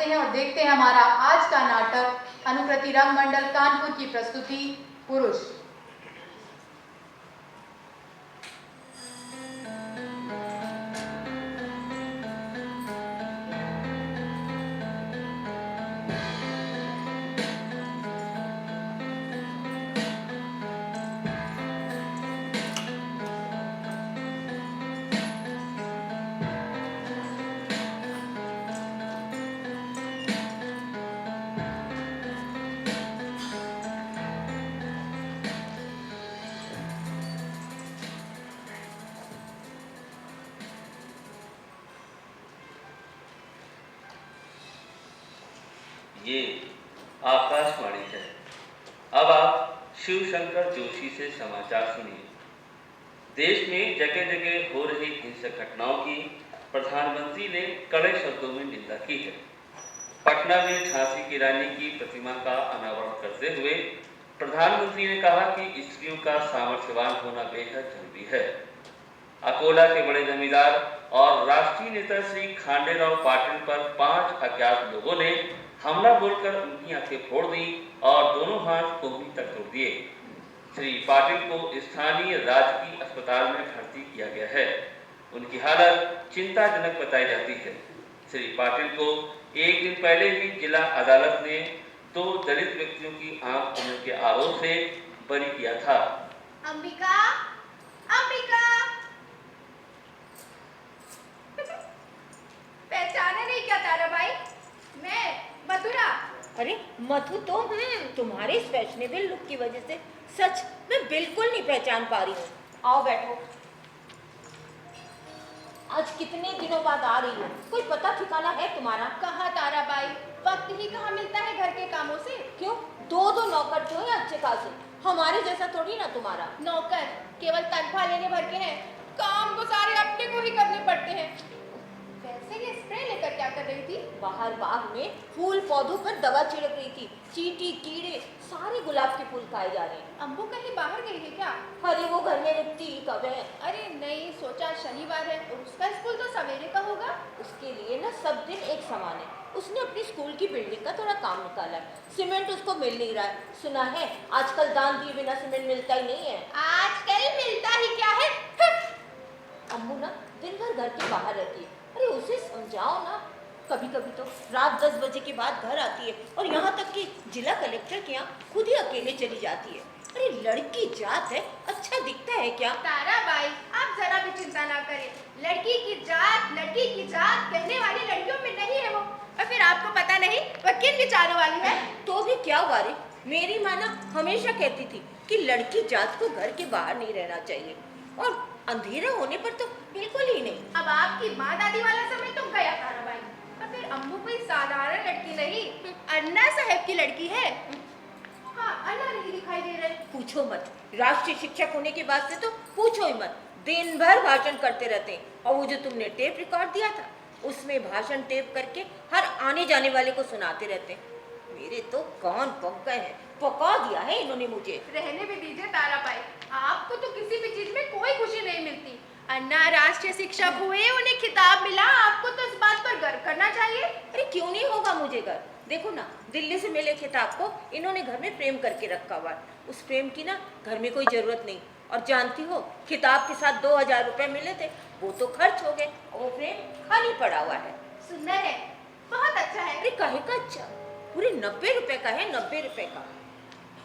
हैं और देखते हैं हमारा आज का नाटक अनुकृति रंग मंडल कानपुर की प्रस्तुति पुरुष। ये आकाशवाणी है। अब आप शिव शंकर जोशी से समाचार सुनिए। देश में जगह जगह हो रही हिंसक घटनाओं की प्रधानमंत्री ने कड़े शब्दों में निंदा की है। पटना में झांसी की रानी की प्रतिमा का अनावरण करते हुए प्रधानमंत्री ने कहा कि स्त्रियों का सामर्थ्यवान होना बेहद जरूरी है। अकोला के बड़े जमींदार और राष्ट्रीय नेता श्री खांडेराव पाटिल पर 5 अज्ञात लोगों ने हमला बोलकर उनकी आंखें फोड़ दी और दोनों हाथ कोहनी तक तोड़ दिए। श्री पाटिल को स्थानीय राजकीय अस्पताल में भर्ती किया गया है। उनकी हालत चिंताजनक बताई जाती है। श्री पाटिल को एक दिन पहले ही जिला अदालत ने 2 दलित व्यक्तियों की आंख फोड़ने के आरोप से बरी किया था। अंबिका, अंबिका, पहचाना नहीं क्या तारा भाई? मैं मथुरा। अरे मधु तो तुम्हारे इस फैशनेबल लुक की वजह से सच मैं बिल्कुल नहीं पहचान पा रही हूँ। आओ बैठो। आज कितने दिनों बाद आ रही हो, कोई पता ठिकाना है तुम्हारा? कहाँ तारा भाई, वक्त ही कहाँ मिलता है घर के कामों से। क्यों 2 नौकर तो है अच्छे खासे, हमारे जैसा थोड़ी ना तुम्हारा। नौकर केवल तनख्वाह लेने भर के हैं, काम तो सारे अपने को ही करने पड़ते हैं। वैसे ये स्प्रे लेकर क्या कर रही थी? बाहर बाग में फूल पौधों पर दवा छिड़क रही थी। चींटी कीड़े सारे गुलाब के फूल खाए जा रहे हैं। अम्बू कहीं बाहर गई है क्या? अरे वो घर में रुकती कब है? अरे नहीं, सोचा शनिवार है, उसका स्कूल तो सवेरे का होगा। उसके लिए ना सब दिन एक समान है। उसने अपनी स्कूल की बिल्डिंग का थोड़ा काम निकाला है, सीमेंट उसको मिल नहीं रहा है। सुना है आजकल दान दिए बिना सीमेंट मिलता ही नहीं है। आजकल मिलता ही क्या है? अम्मू ना दिन भर घर के बाहर रहती है। अरे उसे समझाओ ना। कभी कभी तो रात 10 बजे के बाद घर आती है और यहाँ तक कि जिला कलेक्टर के यहाँ खुद ही अकेले चली जाती है। अरे लड़की जात है, अच्छा दिखता है क्या? तारा बाई, आप जरा भी चिंता ना करें। लड़की की जात कहने वाली लड़कियों में नहीं है वो। और फिर आपको पता नहीं वह किन विचारों वाली है? तो भी क्या हुआ रे? मेरी माँ ना हमेशा कहती थी कि लड़की जात को घर के बाहर नहीं रहना चाहिए, और अंधेरा होने पर तो बिल्कुल ही नहीं। अब आपकी माँ दादी वाला समय तो गया तारा बाई। और फिर अम्बू कोई साधारण लड़की नहीं, अन्ना साहब की लड़की है। हाँ, अन्ना नहीं दिखाई दे रहे। पूछो मत, राष्ट्रीय शिक्षक होने के बाद से तो पूछो ही मत। दिन भर भाषण करते रहते हैं। और वो जो तुमने टेप रिकॉर्ड दिया था, उसमें भाषण टेप करके हर आने जाने वाले को सुनाते रहते हैं। मेरे तो कान पक गए हैं, पका दिया है इन्होंने मुझे। रहने भी दीजिए तारा बाई, आपको तो किसी भी चीज में कोई खुशी नहीं मिलती। अन्ना राष्ट्रीय शिक्षक हुए, उन्हें खिताब मिला, आपको तो इस बात पर गर्व करना चाहिए। अरे क्यों नहीं होगा मुझे गर्व? देखो ना, दिल्ली से मिले खिताब को इन्होंने घर में फ्रेम करके रखा हुआ है। उस फ्रेम की ना घर में कोई जरूरत नहीं। और जानती हो, खिताब के साथ 2000 रुपए मिले थे, वो तो खर्च हो गए और वो फ्रेम खाली पड़ा हुआ है। सुंदर है, बहुत अच्छा है। अरे कहे का अच्छा, पूरे 90 रुपए का है, 90 रुपए का।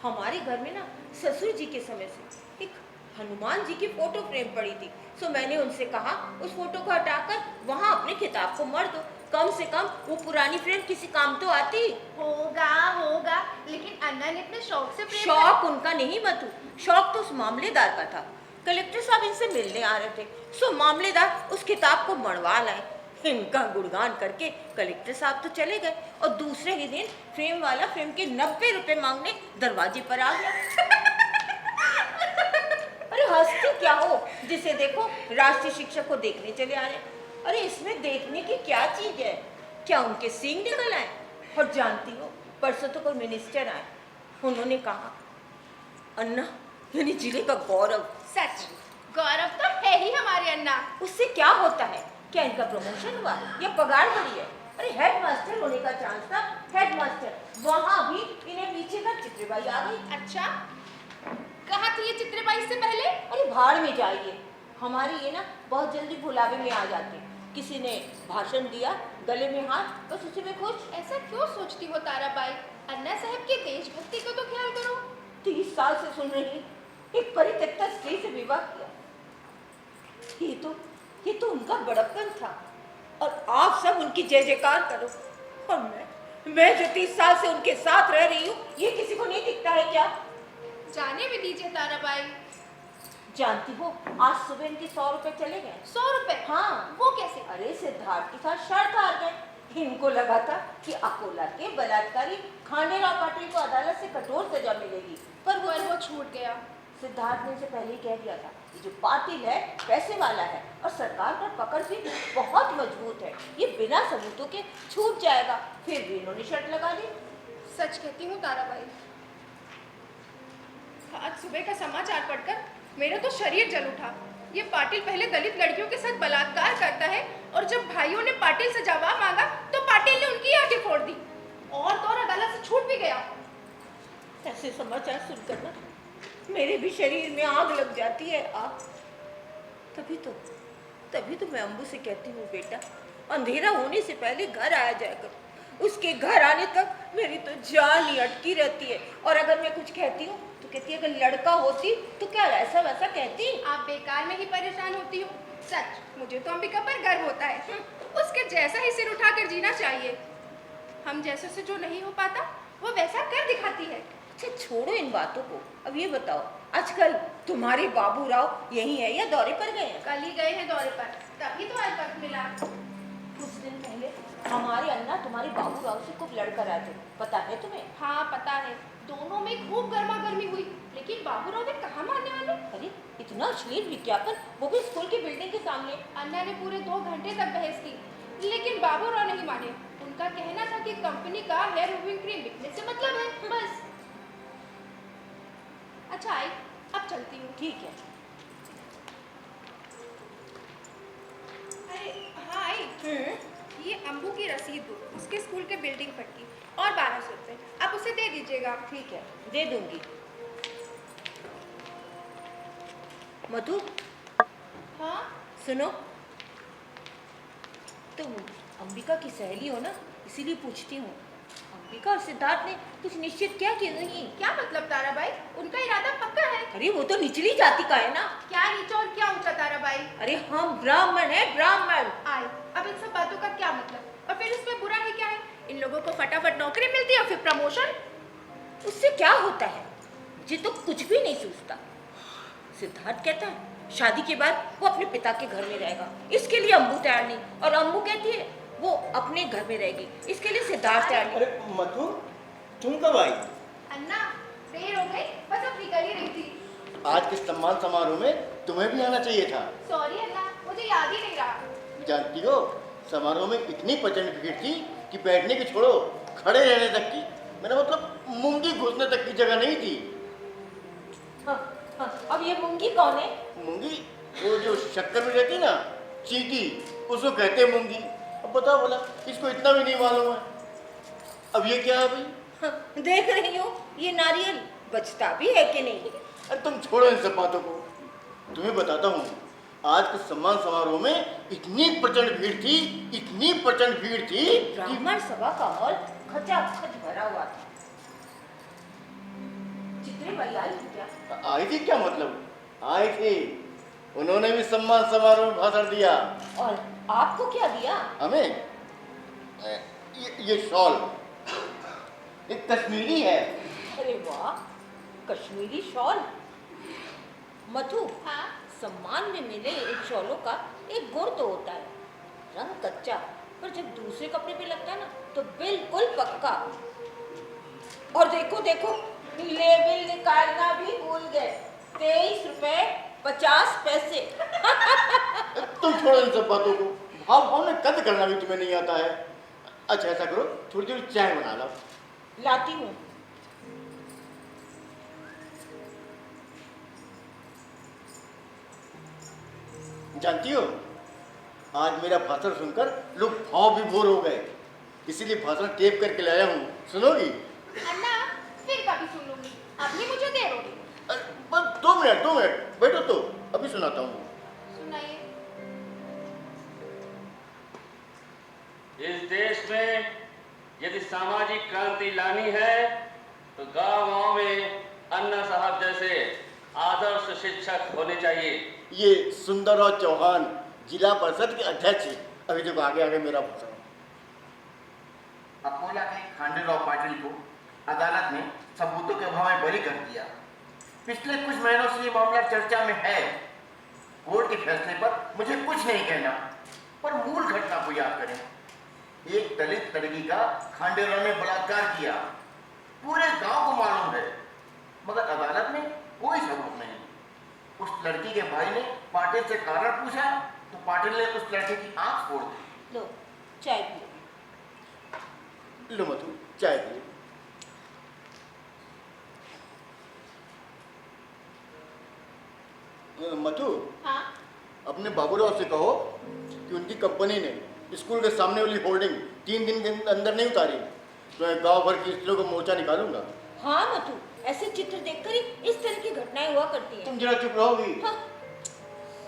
हमारे घर में ना ससुर जी के समय से एक हनुमान जी की फोटो फ्रेम पड़ी थी। सो मैंने उनसे कहा उस फोटो को हटाकर वहाँ अपने खिताब को मर दो, कम से कम वो पुरानी फ्रेम किसी काम तो आती। होगा, लेकिन अन्ना ने इतने शौक से फ्रेम शौक उनका नहीं मतू, शौक तो उस मामलेदार का था। कलेक्टर साहब इनसे मिलने आ रहे थे, सो मामलेदार उस किताब को मरवा लाए। इनका गुणगान करके कलेक्टर साहब तो चले गए और दूसरे ही दिन फ्रेम वाला फ्रेम के 90 रुपए मांगने दरवाजे पर आ गया। अरे हंसती क्या हो, जिसे देखो राष्ट्रीय शिक्षक को देखने चले आ रहे। अरे इसमें देखने की क्या चीज है? क्या उनके सींग निकल आए? और जानती हो, परसों तो कोई मिनिस्टर आए, उन्होंने कहा अन्ना यानी जिले का गौरव। सच, गौरव तो है ही हमारे अन्ना। उससे क्या होता है? क्या इनका प्रमोशन हुआ या पगार बढ़ी है? अरे हेडमास्टर होने का चांस था, हेडमास्टर। वहां भी इन्हें पीछे का चित्रबाई आ गई। अच्छा, कहाँ थी ये चित्रबाई से पहले? अरे भाड़ में जाइए, हमारे ये ना बहुत जल्दी भुलावे में आ जाते हैं। किसी ने भाषण दिया, गले में हाथ, बस उसी में खुश। ऐसा क्यों सोचती हो ताराबाई? अन्ना साहब की देशभक्ति को तो ख्याल करो। 30 साल से सुन रही, एक परित्यक्ता स्त्री से विवाह किया। ये तो उनका बड़प्पन था और आप सब उनकी जय जयकार करो। और मैं जो 30 साल से उनके साथ रह रही हूँ, ये किसी को नहीं दिखता है क्या? जाने भी दीजिए ताराबाई। जानती हो, आज सुबह इनके 100 रुपए चले गए। 100 रुपए? हाँ। वो कैसे? अरे सिद्धार्थ के साथ शर्त हार गए। इनको लगा था कि अकोला के बलात्कारी खांडेराव पाटिल को अदालत से कठोर सजा मिलेगी, पर वो छूट गया। सिद्धार्थ ने इसे पहले ही कह दिया था, ये जो पाटिल है पैसे वाला है और सरकार पर पकड़ भी बहुत मजबूत है, ये बिना सबूतों के छूट जाएगा। फिर भी इन्होंने शर्त लगा दी। सच कहती हूँ ताराबाई, आज सुबह का समाचार पढ़कर मेरा तो शरीर जल उठा। ये पाटिल पहले दलित लड़कियों के साथ बलात्कार करता है और जब भाइयों ने पाटिल से जवाब मांगा तो पाटिल ने उनकी आंखें फोड़ दी और तो और अदालत से छूट भी गया। ऐसे समाचार सुनकर ना मेरे भी शरीर में आग लग जाती है। आग। तभी तो मैं अम्बू से कहती हूँ, बेटा अंधेरा होने से पहले घर आया जाया करो। उसके घर आने तक मेरी तो जान ही अटकी रहती है। और अगर मैं कुछ कहती हूँ तो कहती है, अगर लड़का होती तो क्या ऐसा वैसा कहती। आप बेकार में ही परेशान होती हो। सच, मुझे तो अंबिका पर गर्व होता है। उसके जैसा ही सिर उठाकर जीना चाहिए। हम जैसे से जो नहीं हो पाता वो वैसा कर दिखाती है। अच्छा छोड़ो इन बातों को, अब ये बताओ, आजकल तुम्हारे बाबू राव यहीं है या दौरे पर गए हैं? कल ही गए हैं दौरे पर, तभी तो आज वक्त मिला। कुछ दिन पहले हमारे अन्ना तुम्हारे बाबू राव से खूब लड़कर आए थे, पता है तुम्हें? हाँ पता है, दोनों में खूब गर्मा गर्मी हुई, लेकिन बाबू राव ने कहाँ मानने वाले। अरे इतना अश्लील विज्ञापन, वो भी स्कूल की बिल्डिंग के सामने। अन्ना ने पूरे 2 घंटे तक बहस की, लेकिन बाबू राव नहीं माने। उनका कहना था कि कंपनी का हेयर रिमूविंग क्रीम बिकने से मतलब है, बस। अच्छा आई, अब चलती हूँ। ठीक है। अरे हाँ आई, ये अम्बू की रसीद दो, उसके स्कूल के बिल्डिंग पर की, और 1200 रुपये आप उसे दे दीजिएगा। ठीक है, दे दूंगी। मधु, हाँ सुनो, तुम अंबिका की सहेली हो ना, इसीलिए पूछती हूँ, अंबिका और सिद्धार्थ ने कुछ निश्चित किया कि नहीं? क्या मतलब ताराबाई, उनका इरादा पक्का है? अरे वो तो निचली जाति का है ना। क्या नीचा और क्या ऊंचा ताराबाई? अरे हम ब्राह्मण है, ब्राह्मण। आई, अब इन सब बातों का क्या मतलब? और फिर इसमें बुरा है क्या है? इन लोगों को फटाफट नौकरी मिलती है और फिर प्रमोशन। उससे क्या होता है, मुझे तो कुछ भी नहीं सूझता। सिद्धार्थ कहता है शादी के बाद वो अपने पिता के घर में रहेगा, इसके लिए अम्बू तैयार नहीं, और अम्बू कहती है वो अपने घर में रहेगी, इसके लिए सिद्धार्थ तैयार नहीं। अरे मधु, तुम कब आई? अन्ना, देर हो गई, बस अब निकल ही रही थी। आज के सम्मान समारोह में तुम्हें भी आना चाहिए था। सॉरी अन्ना, मुझे याद ही नहीं रहा। जानती हो, समारोह में इतनी प्रचंड भीड़ थी कि बैठने की छोड़ो, खड़े रहने तक की, मेरा मतलब मूंगी घुसने तक की जगह नहीं थी। अब ये मूंगी कौन है? मूंगी, वो जो शक्कर में रहती ना, चींटी, उसको कहते हैं मूंगी। अब बताओ बोला, इसको इतना भी नहीं मालूम है। अब ये क्या है भाई? देख रही हूँ ये नारियल बचता भी है कि नहीं। अरे तुम छोड़ो इन सब बातों को, तुम्हें बताता हूँ, आज के सम्मान समारोह में इतनी प्रचंड भीड़ थी, इतनी प्रचंड भीड़ थी कि ब्राह्मण सभा का हॉल खचाखच भरा हुआ था। चित्रे भाई आई थी क्या? आई थी क्या मतलब? आई थी, उन्होंने भी सम्मान समारोह में भाषण दिया। और आपको क्या दिया? हमें ये शॉल, ये कश्मीरी है। अरे वाह, कश्मीरी शॉल। मधु, हाँ सम्मान में मिले एक शॉलों का एक गुण तो होता है, रंग कच्चा, पर जब दूसरे कपड़े पे लगता है ना तो बिल्कुल पक्का। और देखो देखो, लेबिल निकालना भी भूल गए, 23 रुपए 50 पैसे। तुम छोड़ो इन सब बातों को, भाव भाव में कद करना भी तुम्हें नहीं आता है। अच्छा ऐसा करो, थोड़ी थोड़ी चाय बना लो। लाती हूँ। जानती हो, आज मेरा भाषण सुनकर लोग भाव विभोर हो गए। इसीलिए भाषण टेप करके लाया हूँ, सुनोगी? अन्ना फिर कभी सुन लूंगी, अभी मुझे दे दोगे। अरे बस 2 मिनट बैठो तो अभी सुनाता हूँ। सुनाइए। इस देश में यदि सामाजिक क्रांति लानी है तो गांव-गांव में अन्ना साहब जैसे आदर्श शिक्षक होने चाहिए। ये सुंदरराव चौहान जिला परिषद के अध्यक्ष हैं। अभी देखो आगे मेरा भाषण। अकोला के खांडेराव पाटिल को अदालत ने सबूतों के अभाव में बरी कर दिया। पिछले कुछ महीनों से ये मामला चर्चा में है। कोर्ट के फैसले पर मुझे कुछ नहीं कहना, पर मूल घटना को याद करें। एक दलित लड़की का खांडेराव ने बलात्कार किया, पूरे गांव को मालूम है, मगर अदालत में कोई सबूत नहीं। उस लड़की के भाई ने पाटिल से कारण पूछा तो पाटिल ने उस लड़की की आंख फोड़ दी। लो चाय पियो। लो मधु चाय पिए। मधु, हाँ अपने बाबूराव से कहो कि उनकी कंपनी ने स्कूल के सामने वाली होर्डिंग 3 दिन के अंदर नहीं उतारी तो मैं गांव भर की स्त्रियों का मोर्चा निकालूंगा। हाँ मधु, ऐसे चित्र देखकर ही इस तरह की घटनाएं हुआ करती हैं। तुम जरा चुप रहोगी? हाँ।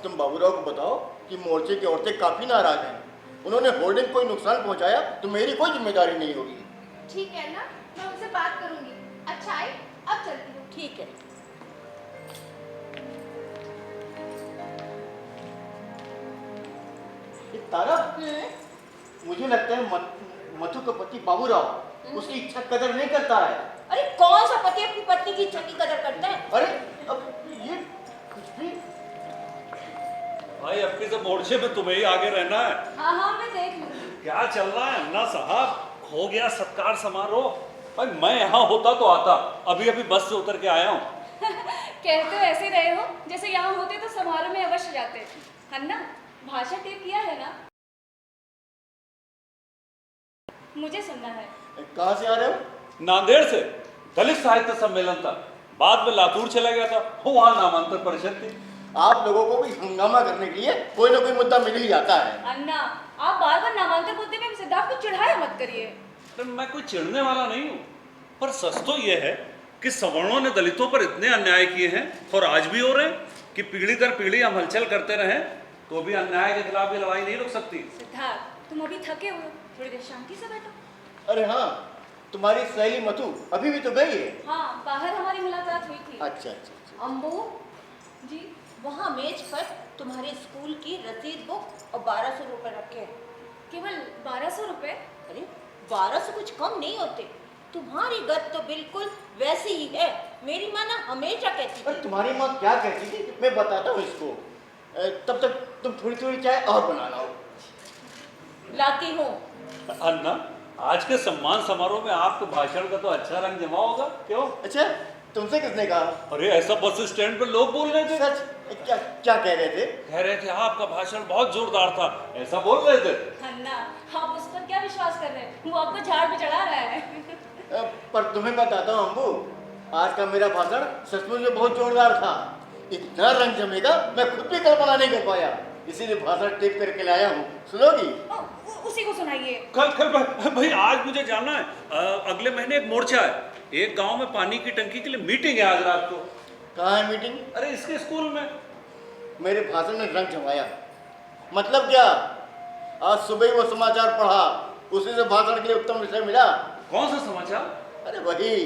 तुम बाबूराव को बताओ कि मोर्चे की औरतें काफी नाराज हैं। उन्होंने होर्डिंग कोई नुकसान पहुंचाया तो मेरी कोई जिम्मेदारी नहीं होगी। ठीक है ना, मैं उनसे बात करूंगी। अच्छा है, अब चलती हूँ। ठीक है। तारा, मुझे लगता है मधु का पति बाबूराव उसकी इच्छा कदर नहीं करता है। अरे कौन सा पति अपनी पत्नी की इच्छा की कदर करता है? अरे अब ये कुछ भी। भाई अब के सब मोर्चे में तुम्हें ही आगे रहना है। हाँ मैं देख लूंगी। क्या चल रहा है अन्ना साहब? हो गया सत्कार समारोह? भाई मैं यहाँ होता तो आता, अभी अभी बस से उतर के आया हूँ। कहते हो ऐसे रहे हो जैसे यहाँ होते तो समारोह में अवश्य जाते। अन्ना भाषा टेप किया है ना? मुझे सुनना है। कहाँ से आ रहे हो? नांदेड़ से दलित साहित्य सम्मेलन था, बाद में लातूर चला गया था, वहाँ नामांतर परिषद थी। आप लोगों को भी हंगामा करने के लिए कोई ना कोई मुद्दा मिल ही जाता है। अन्ना आप बार बार नामांतर मुद्दे में सिद्धार्थ को चिढ़ाया मत करिए। अरे मैं कोई चिढ़ने वाला नहीं हूँ, पर सच तो ये है कि सवर्णों ने दलितों पर इतने अन्याय किए हैं और आज भी हो रहे हैं कि पीढ़ी दर पीढ़ी हम हलचल करते रहें तो भी अन्याय के खिलाफ ये लड़ाई नहीं रुक सकती। सिद्धार्थ तुम अभी थके हुए हो, थोड़ी देर शांति से बैठो। अरे हाँ, तुम्हारी सहेली मधु अभी भी तो गई है। हाँ बाहर हमारी मुलाकात हुई थी। अच्छा अच्छा अच्छा। अम्बू जी वहाँ मेज पर तुम्हारे स्कूल की रसीद बुक और 1200 रुपए रखे हैं। केवल 1200 रुपए? अरे 1200 कुछ कम नहीं होते। तुम्हारी गत तो बिल्कुल वैसी ही है। मेरी माँ ना हमेशा कहती अरे थी। तुम्हारी माँ क्या कहती थी मैं बताता हूँ इसको। तब तक तुम थोड़ी थोड़ी चाय और बना लाओ। लाती हूँ। अन्ना आज के सम्मान समारोह में आपके भाषण का तो अच्छा रंग जमा होगा, क्यों? अच्छा, तुमसे किसने कहा? अरे ऐसा बस स्टैंड पे लोग बोल रहे थे। सच? क्या क्या कह रहे थे? कह रहे थे आपका भाषण बहुत जोरदार था, ऐसा बोल रहे थे। अन्ना आप उस पर क्या विश्वास कर रहे हैं? वो आपको झाड़ पे चढ़ा रहा है। पर तुम्हें बताता हूँ अम्बू, आज का मेरा भाषण सचमुच में बहुत जोरदार था। इतना रंग जमेगा मैं खुद भी कल्पना नहीं कर पाया, इसीलिए भाषण टेप करके लाया हूँ। सुनोगी? उसी को सुनाइए। कल भाई आज मुझे जाना है। अगले महीने एक मोर्चा है, एक गांव में पानी की टंकी के लिए मीटिंग है आज रात को। कहाँ है मीटिंग? अरे इसके स्कूल में। मेरे भाषण ने रंग जमाया। मतलब क्या? आज सुबह ही वो समाचार पढ़ा, उसी से भाषण के लिए उत्तम विषय मिला। कौन सा समाचार? अरे वही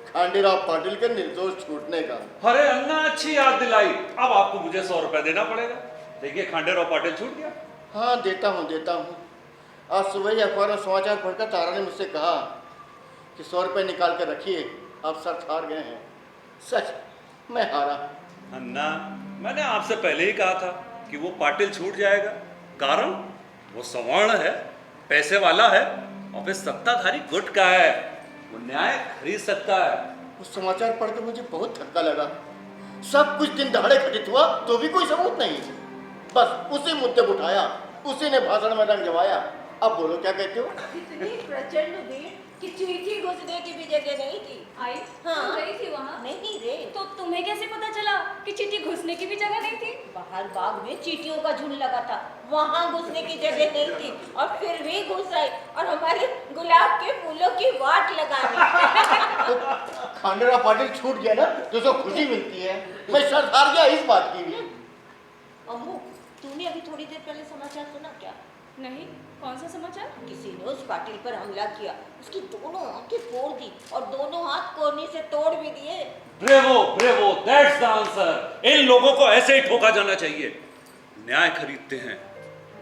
खांडेराव पाटिल के निर्दोष छूटने का। अरे अन्ना अच्छी याद दिलाई। अब आपको मुझे 100 रुपए देना पड़ेगा। देखिए खांडेराव पाटिल छूट गया। हाँ देता हूँ। आज सुबह ही अखबार में समाचार पढ़कर तारा ने मुझसे कहा कि 100 रुपये निकाल कर रखिए, आप सब हार गए हैं। सच मैं हारा। अन्ना मैंने आपसे पहले ही कहा था कि वो पाटिल छूट जाएगा, कारण वो सवर्ण है, पैसे वाला है और फिर सत्ताधारी गुट का है, वो न्याय खरीद सकता है। उस समाचार पढ़कर मुझे बहुत धक्का लगा। सब कुछ दिन दहाड़े घटित हुआ तो भी कोई सबूत नहीं, बस उसी मुद्दे को उठाया, उसी ने भाषण में रंग जमाया। अब बोलो क्या कहते हो? इतनी प्रचंड भीड़ कि चींटी घुसने की भी जगह नहीं थी। आई हाँ। तुम गई थी वहाँ? नहीं रे, तो तुम्हें कैसे पता चला कि चींटी घुसने की भी जगह नहीं थी? बाहर बाग में चींटियों का झुंड लगा था, वहाँ घुसने की जगह नहीं थी और फिर भी घुस आई और हमारे गुलाब के फूलों की वाट लगानी। तो खांडेराव पाटिल छूट गया ना तो उसको खुशी मिलती है। मैं शर्त हार गया इस बात की भी। अम्मू, तूने अभी थोड़ी देर पहले समाचार सुना क्या? नहीं, कौन सा समाचार? किसी ने उस पाटिल पर हमला किया, उसकी दोनों आंखें फोड़ दी और दोनों हाथ कोहनी से तोड़ भी दिए। Bravo bravo, that's the answer. इन लोगों को ऐसे ही ठोका जाना चाहिए। न्याय खरीदते हैं,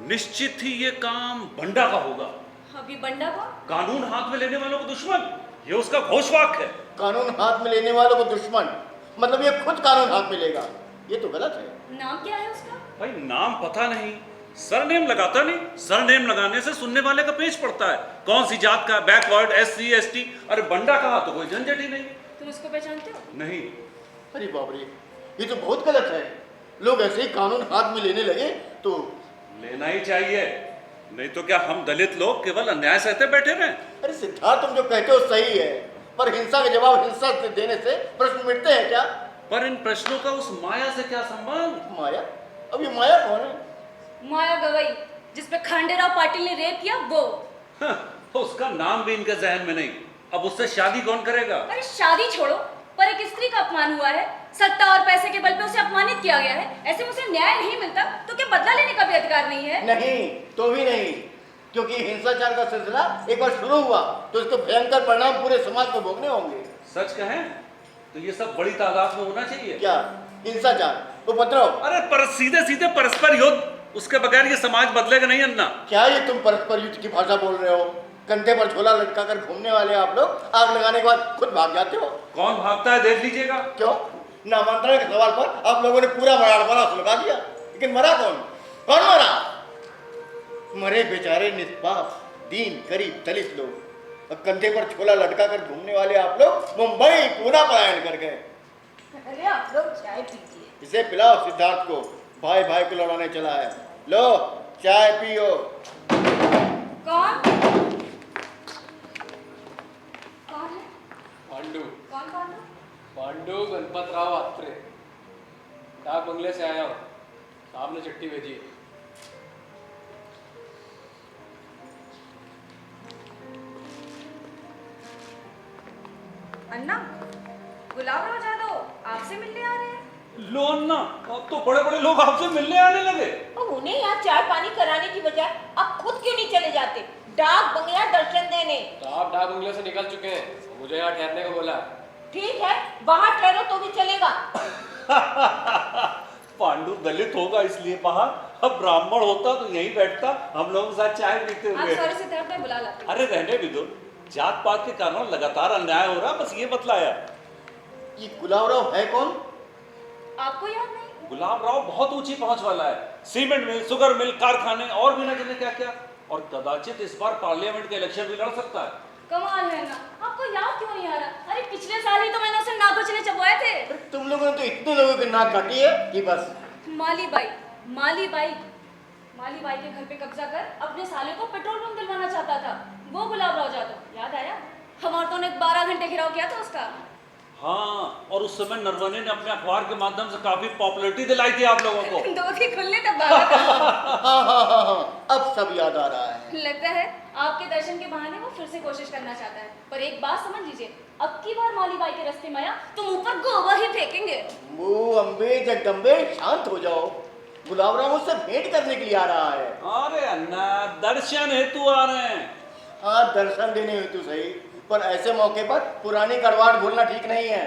निश्चित ही ये काम बंडा का होगा। अभी बंडा कौन? कानून हाथ में लेने वालों को दुश्मन, ये उसका घोषवाक्य है। कानून हाथ में लेने वालों को दुश्मन, मतलब ये खुद कानून हाथ में लेगा, ये तो गलत है। नाम क्या है उसका? भाई नाम पता नहीं, सरनेम लगाता नहीं। सरनेम लगाने से सुनने वाले का पेच पड़ता है। कौन सी जात का, बैकवर्ड, SC ST। अरे बंडा कहा तो कोई झंझट ही नहीं। तुम इसको पहचानते हो? नहीं। अरे बाप रे, ये तो बहुत गलत है। लोग ऐसे ही कानून हाथ में लेने लगे तो लेना ही चाहिए, नहीं तो क्या हम दलित लोग केवल अन्याय सहते बैठे रहें? अरे सिद्धार्थ, तुम जो कहते हो सही है, पर हिंसा का जवाब हिंसा से देने से प्रश्न मिटते हैं क्या? पर इन प्रश्नों का उस माया से क्या संबंध? माया? अब ये माया कौन है? माया गवई, जिसपे खांडेराव पाटिल ने रेप किया वो। उसका नाम भी इनके जहन में नहीं। अब उससे शादी कौन करेगा? अरे शादी छोड़ो, पर एक स्त्री का अपमान हुआ है। सत्ता और पैसे के बल पे उसे अपमानित किया गया है। ऐसे में उसे न्याय नहीं मिलता तो क्या बदला लेने का भी अधिकार नहीं है? नहीं, तो भी नहीं, क्योंकि हिंसाचार का सिलसिला एक बार शुरू हुआ तो इसके भयंकर परिणाम पूरे समाज को भोगने होंगे। सच कहें तो ये सब बड़ी तादाद में होना चाहिए। क्या हिंसाचार, उपद्रव? अरे पर सीधे सीधे परस्पर युद्ध, उसके बगैर ये समाज बदलेगा नहीं अन्ना। क्या ये तुम परस्पर युद्ध की भाषा बोल रहे हो? कंधे पर झोला लटका कर घूमने वाले आप लोग आग लगाने के बाद खुद भाग जाते हो। कौन भागता है देख लीजिएगा। क्यों? नामांतरण के सवाल पर आप लोगों ने पूरा मराठवाड़ा सुलगा दिया, लेकिन मरा कौन? कौन मरा? मरे बेचारे निष्पाप, दीन, गरीब, दलित लोग। और कंधे पर झोला लटका कर घूमने वाले आप लोग मुंबई, पूना पलायन कर गए। अरे आप लोग चाय पीजिए। इसे पिलाओ सिद्धार्थ को, भाई भाई को लड़ाने चला है। लो चाय पियो। कौन? कौन है? पांडू। कौन पांडु? पांडू गणपतराव आत्रे, डाक बंगले से आया हूँ। साहब ने चिट्ठी भेजी है। अन्ना, गुलाबराव जादव आपसे मिलने आ रहे हैं। लो अन्ना, अब तो बड़े बड़े लोग आपसे मिलने आने लगे। और उन्हें यहाँ चाय पानी कराने की बजाय आप खुद क्यों नहीं चले जाते डाक बंगला दर्शन देने? साहब डाक बंगले से निकल चुके हैं, मुझे यहाँ ठहरने को बोला। ठीक है, वहाँ ठहरो तो भी चलेगा। पांडु दलित होगा इसलिए बाहर, अब ब्राह्मण होता तो यहीं बैठता, हम लोगों के साथ चाय पीते आप हुए। सॉरी सिद्धार्थ, मैं बुला लाती हूँ। अरे रहने भी दो, जात पात के कारण लगातार अन्याय हो रहा, बस ये बतलाया। ये गुलाबराव है कौन? आपको याद नहीं? गुलाब राव बहुत ऊंची पहुंच वाला है। सीमेंट मिल, शुगर मिल, कारखाने और भी न जाने क्या क्या, और कदाचित इस बार पार्लियामेंट के इलेक्शन भी लड़ सकता है। कमाल है ना, आपको याद क्यों नहीं आ रहा? अरे पिछले साल ही तो मैंने उसे नागोचने चबवाए थे। अरे तुम लोगों ने तो इतने लोगों की नाक काटी है कि बस। माली बाई के घर पे कब्जा कर अपने साले को पेट्रोल पंप दिलवाना चाहता था, वो गुलाबराव जादव। याद आया? हम औरतों ने 12 घंटे घेराव किया था उसका। हाँ, और उस समय नरवने ने अपने अखबार के माध्यम से काफी पॉपुलैरिटी दिलाई थी आप लोगों को। दो के खुलने तक भागा था। हाँ, अब सब याद आ रहा है। लगता है आपके दर्शन के बहाने वो फिर से कोशिश करना चाहता है। पर एक बात समझ लीजिए, अब की बार माली बाई के रास्ते में आया तो मुंह पर गोबर ही फेंकेंगे। मुंह अम्बे जगदम्बे, शांत हो जाओ। गुलाबराव मुझसे भेंट करने के लिए आ रहा है। अरे अन्ना, दर्शन हेतु आ रहे हैं। हाँ, दर्शन देने हेतु सही, पर ऐसे मौके पर पुरानी कड़वाहट भूलना ठीक नहीं है।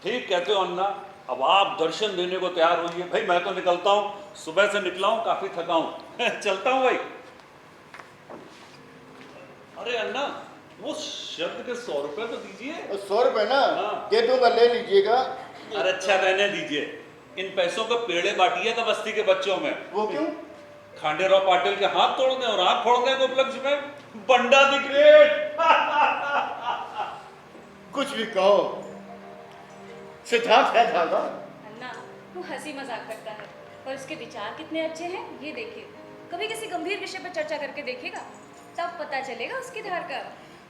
ठीक कहते हो अन्ना, अब आप दर्शन देने को तैयार होइए। भाई मैं तो निकलता हूँ, सुबह से निकला हूँ, काफी थका हूँ। चलता हूँ भाई। अरे अन्ना, वो शब्द के 100 रुपए तो दीजिए। 100 रुपए ना? हाँ। दे दूंगा, ले लीजिएगा। अरे अच्छा रहने दीजिए, इन पैसों को पेड़े बांटिएगा बस्ती के बच्चों में। वो क्यों? खांडेराव पाटिल के हाथ तोड़ने और आंख फोड़ने के उपलक्ष्य में बंडा द ग्रेट। कुछ भी कहो, सिद्धार्थ है धागा। अन्ना, वो हंसी मजाक करता है, पर उसके विचार कितने अच्छे हैं ये देखिए। कभी किसी गंभीर विषय पर चर्चा करके देखेगा, तब पता चलेगा उसकी धार का।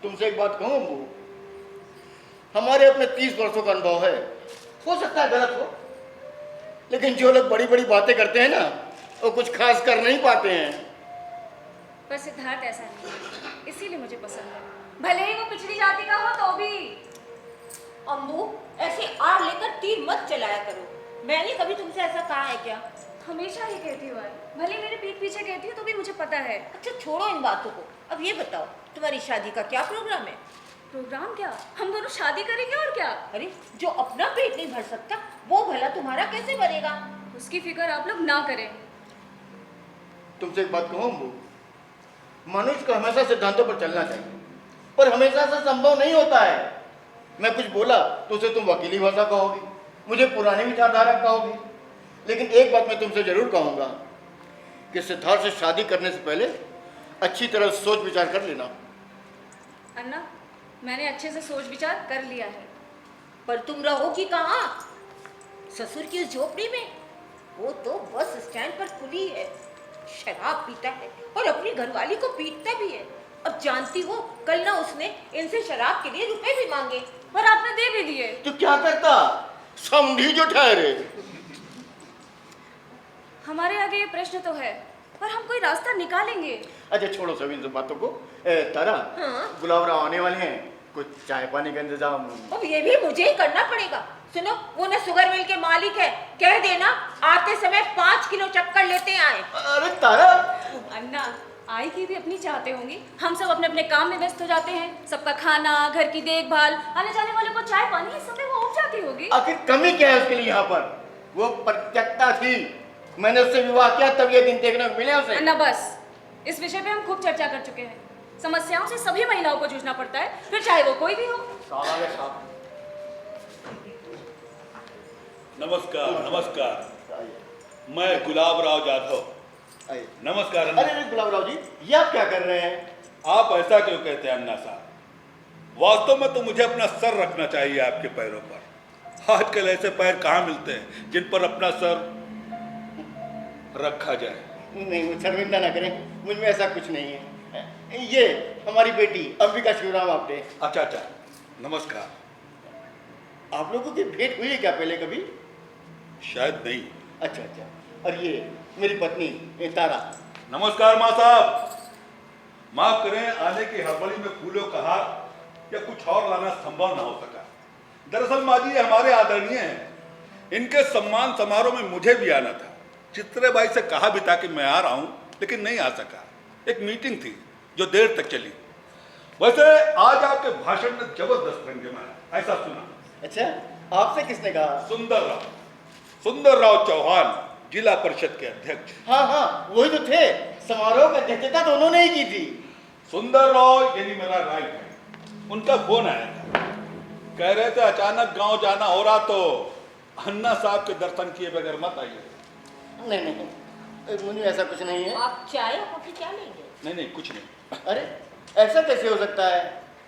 तुमसे एक बात कहूं अम्बू, हमारे अपने 30 वर्षों का अनुभव है। हो सकता है गलत हो, लेकिन जो लोग बड़ी बड़ी बातें करते हैं ना, वो कुछ खास कर नहीं पाते हैं। पर सिद्धार्थ ऐसा नहीं है, इसीलिए मुझे पसंद है। भले ही वो पिछड़ी जाति का हो तो भी। अम्बू, ऐसे आड़ लेकर तीर मत चलाया करो। मैंने कभी तुमसे ऐसा कहा है क्या? हमेशा ही कहती हो यार, भले मेरे पीठ पीछे कहती हो तो भी मुझे पता है। अच्छा छोड़ो इन बातों को, अब ये बताओ तुम्हारी शादी का क्या प्रोग्राम है? प्रोग्राम क्या? हम दोनों शादी करेंगे और क्या। अरे जो अपना पेट नहीं भर सकता वो भला तुम्हारा कैसे भरेगा? उसकी फिक्र आप लोग ना करें। तुमसे एक बात कहूँ अम्बू, मनुष्य को हमेशा सिद्धांतों पर चलना चाहिए, पर हमेशा से संभव नहीं होता है। मैं कुछ बोला तो उसे तुम वकीली भाषा कहोगी, मुझे पुरानी विचारधारा कहोगी, लेकिन एक बात मैं तुमसे जरूर कहूँगा कि सिद्धार्थ से शादी करने से पहले अच्छी तरह सोच विचार कर लेना। अन्ना, मैंने अच्छे से सोच विचार कर लिया है। पर तुम रहोगी कहाँ? ससुर की उस झोपड़ी में? वो तो बस स्टैंड पर खुली है, शराब पीता है और अपनी घरवाली को पीटता भी है। अब जानती हो कल ना उसने इनसे शराब के लिए रुपए भी मांगे और आपने दे भी दिए। तो क्या करता, समझी जो ठहरे। हमारे आगे ये प्रश्न तो है, पर हम कोई रास्ता निकालेंगे। अच्छा छोड़ो सब इन सब बातों को। तारा, हाँ? गुलाब राव आने वाले हैं, कुछ चाय पानी का इंतजाम। अब ये भी मुझे ही करना पड़ेगा। सुनो, वो ना शुगर मिल के मालिक है, कह देना आते समय 5 किलो चक्कर लेते आए। अरे तारा, अन्ना, आई की भी अपनी चाहते होंगी। हम सब अपने अपने काम में व्यस्त हो जाते हैं, सबका खाना, घर की देखभाल, आने जाने वाले को चाय पानी, इस समय वो उठ जाती होगी। आखिर कमी क्या है उसके लिए यहाँ पर? वो प्रत्यक्षता थी, मैंने उससे विवाह किया तब ये दिन देखने को मिले उसे। अन्ना बस, इस विषय पे हम खूब चर्चा कर चुके हैं। समस्याओं से सभी महिलाओं को जूझना पड़ता है, फिर चाहे वो कोई भी हो। नमस्कार नमस्कार, मैं गुलाब राव जाधव। नमस्कार अन्ना। अरे गुलाब राव जी, ये आप क्या कर रहे हैं? आप ऐसा क्यों कहते हैं अन्ना साहब? वास्तव में तो मुझे अपना सर रखना चाहिए आपके पैरों पर। आजकल ऐसे पैर कहाँ मिलते हैं जिन पर अपना सर रखा जाए। नहीं, शर्मिंदा ना करें, मुझ में ऐसा कुछ नहीं है। ये हमारी बेटी अंबिका शिवराम आपटे। अच्छा अच्छा, नमस्कार। आप लोगों की भेंट हुई है क्या पहले कभी? शायद नहीं। अच्छा अच्छा, और ये मेरी पत्नी तारा। नमस्कार माँ साहब। माफ करें, आने की हड़बड़ी में फूलों का हार या कुछ और लाना संभव ना हो सका। दरअसल माँ जी हमारे आदरणीय हैं, इनके सम्मान समारोह में मुझे भी आना था। चित्रे बाई से कहा भी था कि मैं आ रहा हूँ, लेकिन नहीं आ सका। एक मीटिंग थी जो देर तक चली। वैसे आज आपके भाषण में जबरदस्त रंगेमा है, ऐसा सुना। अच्छा, आपसे किसने कहा? सुंदर राव चौहान, जिला परिषद के अध्यक्ष। हाँ हाँ, वही तो थे। समारोह की अध्यक्षता तो उन्होंने ही की थी। सुंदर राव यानी मेरा राय है, उनका फोन आया था। कह रहे थे अचानक गांव जाना हो रहा तो अन्ना साहब के दर्शन किए बगैर मत आइए। नहीं नहीं, मुझे ऐसा कुछ नहीं है। आप चाय और कॉफी क्या लेंगे? नहीं नहीं, कुछ नहीं। अरे ऐसा कैसे हो सकता है?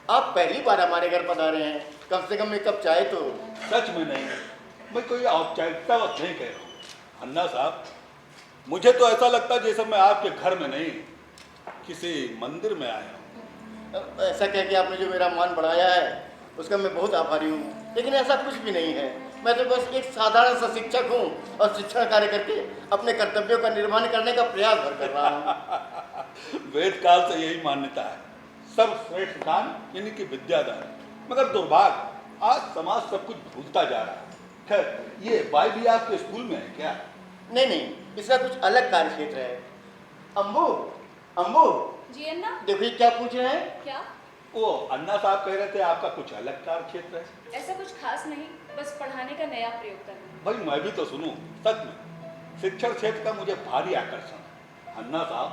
आप पहली बार हमारे घर पधारे हैं, कम से कम एक कप चाय तो। सच में नहीं, मैं कोई औपचारिकता नहीं कह रहा हूँ। अन्ना साहब, मुझे तो ऐसा लगता है जैसे मैं आपके घर में नहीं किसी मंदिर में आया हूँ। ऐसा कह के आपने जो मेरा मान बढ़ाया है उसका मैं बहुत आभारी हूँ, लेकिन ऐसा कुछ भी नहीं है। मैं तो बस एक साधारण सा शिक्षक हूँ और शिक्षण कार्य करके अपने कर्तव्यों का निर्वहन करने का प्रयास भर कर रहा हूँ। वेद काल से यही मान्यता है, सर्वश्रेष्ठ दान यानी कि विद्यादान। मगर दुर्भाग्य आज समाज सब कुछ भूलता जा रहा है। खैर, ये बाई भी आपके स्कूल में है क्या? नहीं नहीं, इसका कुछ अलग कार्य क्षेत्र है। अम्बू, अम्बू, जी अन्ना। देखो ये क्या पूछ रहे हैं। क्या? वो अन्ना साहब कह रहे थे आपका कुछ अलग कार्य क्षेत्र है। ऐसा कुछ खास नहीं, बस पढ़ाने का नया प्रयोग करना। भाई मैं भी तो सुनूं, सच में शिक्षण क्षेत्र का मुझे भारी आकर्षण है। अन्ना साहब,